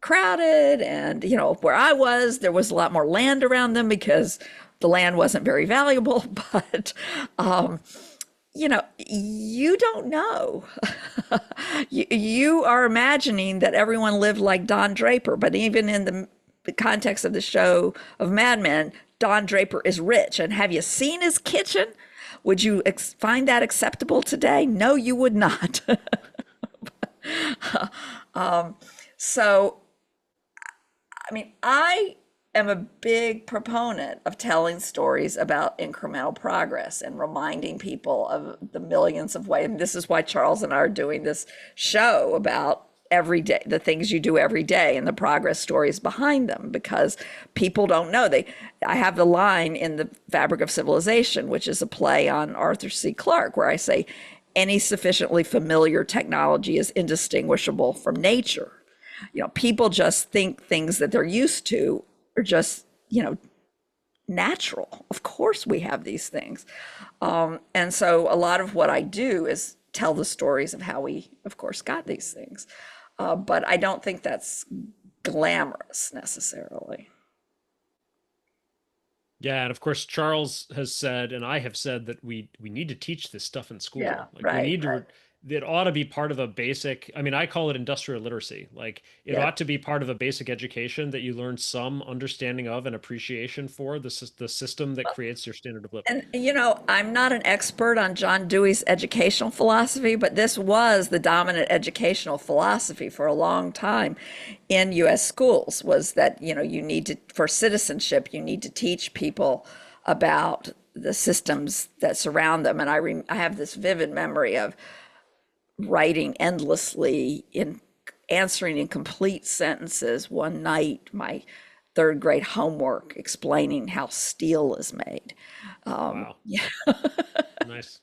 Speaker 2: crowded. And, where I was, there was a lot more land around them because the land wasn't very valuable. But, you don't know. You are imagining that everyone lived like Don Draper, but even in the context of the show of Mad Men, Don Draper is rich. And have you seen his kitchen? Would you find that acceptable today? No, you would not. So, I mean, I am a big proponent of telling stories about incremental progress and reminding people of the millions of ways. And this is why Charles and I are doing this show about every day, the things you do every day and the progress stories behind them, because people don't know. I have the line in The Fabric of Civilization, which is a play on Arthur C. Clarke, where I say, any sufficiently familiar technology is indistinguishable from nature. People just think things that they're used to are just, natural. Of course we have these things. And so a lot of what I do is tell the stories of how we, of course, got these things. But I don't think that's glamorous necessarily.
Speaker 1: Yeah, and of course Charles has said, and I have said that we need to teach this stuff in school.
Speaker 2: Yeah,
Speaker 1: Like we
Speaker 2: right,
Speaker 1: need to
Speaker 2: right.
Speaker 1: it ought to be part of a basic, I mean, I call it industrial literacy. Like it
Speaker 2: Yeah.
Speaker 1: ought to be part of a basic education that you learn some understanding of and appreciation for the system that creates your standard of living.
Speaker 2: And I'm not an expert on John Dewey's educational philosophy, but this was the dominant educational philosophy for a long time in US schools, was that, you need to, for citizenship, you need to teach people about the systems that surround them. And I have this vivid memory of writing endlessly in answering in complete sentences one night my third grade homework explaining how steel is made.
Speaker 1: Wow.
Speaker 2: Yeah.
Speaker 1: Nice.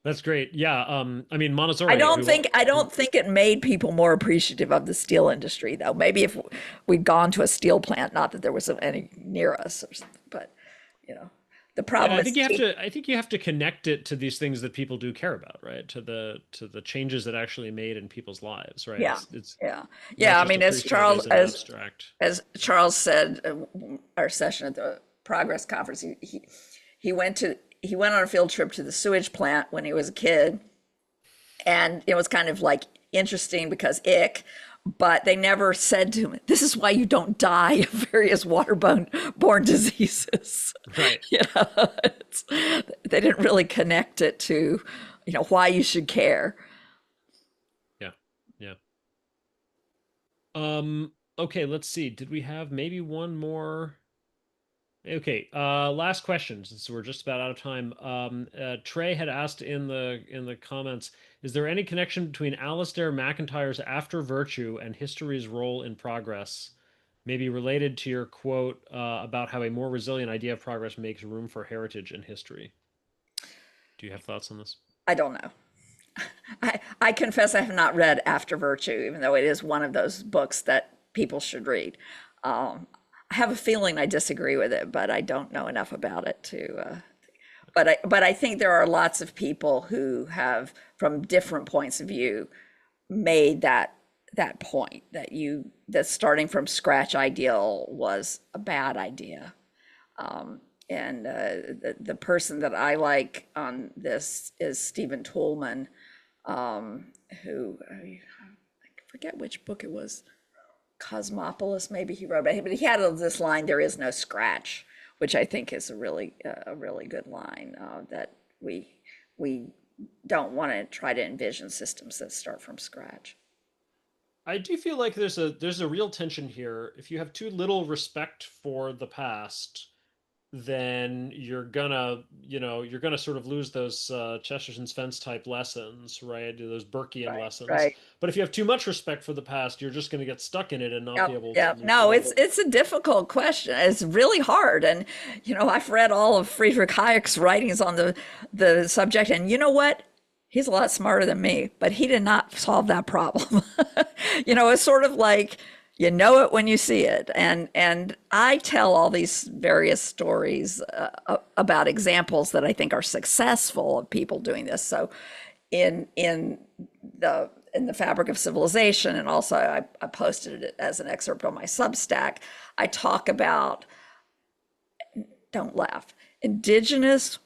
Speaker 1: That's great. Yeah. I mean,
Speaker 2: I
Speaker 1: Montessori,
Speaker 2: don't
Speaker 1: who,
Speaker 2: think I don't think it made people more appreciative of the steel industry, though. Maybe if we'd gone to a steel plant, not that there was any near us or something, but you know, the
Speaker 1: yeah,
Speaker 2: problem
Speaker 1: I
Speaker 2: is
Speaker 1: think you have to, I think you have to connect it to these things that people do care about, right? To the changes it actually made in people's lives, right?
Speaker 2: yeah,
Speaker 1: It's
Speaker 2: yeah,
Speaker 1: not
Speaker 2: yeah. I
Speaker 1: just
Speaker 2: mean,
Speaker 1: appreciated as an abstract.
Speaker 2: As Charles said, our session at the Progress Conference, he he went on a field trip to the sewage plant when he was a kid, and it was kind of like interesting because but they never said to him, "This is why you don't die of various waterborne diseases."
Speaker 1: Right.
Speaker 2: You know, they didn't really connect it to, why you should care.
Speaker 1: Yeah. Yeah. Okay, let's see. Did we have maybe one more? Okay, last question, since we're just about out of time. Trey had asked in the comments, is there any connection between Alistair McIntyre's After Virtue and history's role in progress? Maybe related to your quote about how a more resilient idea of progress makes room for heritage and history. Do you have thoughts on this?
Speaker 2: I don't know. I confess I have not read After Virtue, even though it is one of those books that people should read. I have a feeling I disagree with it, but I don't know enough about it to. But I think there are lots of people who have, from different points of view, made that point that starting from scratch ideal was a bad idea. And the person that I like on this is Stephen Toulmin, who I forget which book it was, Cosmopolis, maybe he wrote, but he had this line, "There is no scratch," which I think is a really good line, that we don't want to try to envision systems that start from scratch.
Speaker 1: I do feel like there's a real tension here. If you have too little respect for the past, then you're gonna sort of lose those Chesterton's fence type lessons, right? Those Burkean
Speaker 2: Right,
Speaker 1: lessons.
Speaker 2: right.
Speaker 1: But if you have too much respect for the past, you're just gonna get stuck in it and not be
Speaker 2: Yep,
Speaker 1: able to
Speaker 2: yep.
Speaker 1: move
Speaker 2: No,
Speaker 1: forward.
Speaker 2: it's a difficult question. It's really hard, and I've read all of Friedrich Hayek's writings on the subject, and you know what? He's a lot smarter than me, but he did not solve that problem. It's sort of like you know it when you see it, and I tell all these various stories about examples that I think are successful of people doing this. So, in the Fabric of Civilization, and also I posted it as an excerpt on my Substack, I talk about, don't laugh, indigenous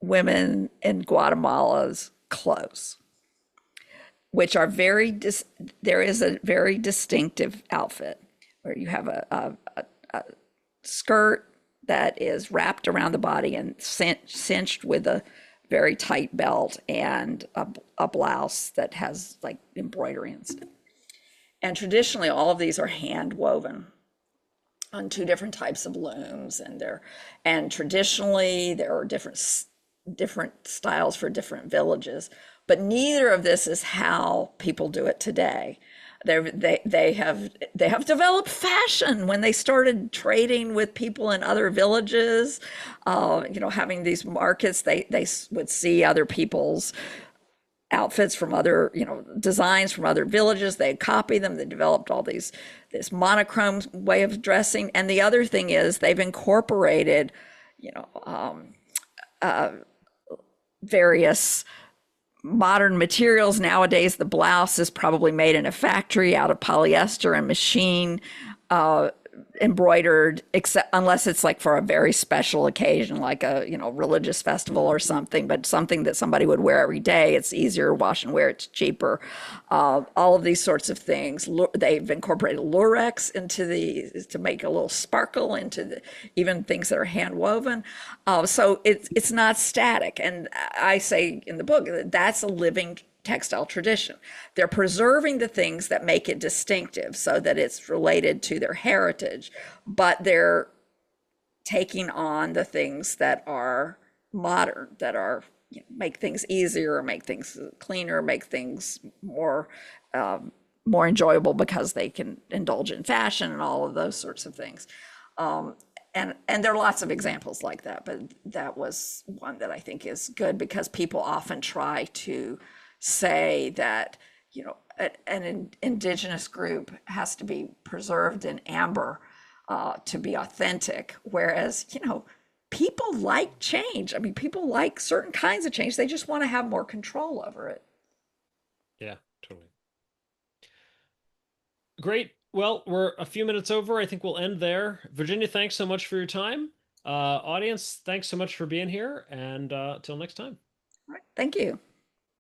Speaker 2: women in Guatemala's clothes, which are there is a very distinctive outfit where you have a skirt that is wrapped around the body and cinched with a very tight belt, and a blouse that has like embroidery and stuff. And traditionally, all of these are hand woven on two different types of looms, and traditionally there are different styles for different villages, but neither of this is how people do it today. They have developed fashion when they started trading with people in other villages, having these markets. They would see other people's outfits from other, designs from other villages. They copy them. They developed this monochrome way of dressing. And the other thing is they've incorporated, various modern materials. Nowadays, the blouse is probably made in a factory out of polyester and machine embroidered, except unless it's like for a very special occasion, like a religious festival or something, but something that somebody would wear every day. It's easier to wash and wear, it's cheaper. All of these sorts of things. They've incorporated lurex to make a little sparkle into even things that are hand woven. So it's not static. And I say in the book that that's a living textile tradition. They're preserving the things that make it distinctive so that it's related to their heritage, but they're taking on the things that are modern, that are make things easier, make things cleaner, make things more enjoyable because they can indulge in fashion and all of those sorts of things. and there are lots of examples like that, but that was one that I think is good because people often try to say that, you know, an indigenous group has to be preserved in amber to be authentic, whereas, you know, people like change. I mean, people like certain kinds of change. They just want to have more control over it.
Speaker 1: Yeah, totally. Great. Well, we're a few minutes over. I think we'll end there. Virginia, thanks so much for your time. Audience, thanks so much for being here. And till next time.
Speaker 2: All right. Thank you.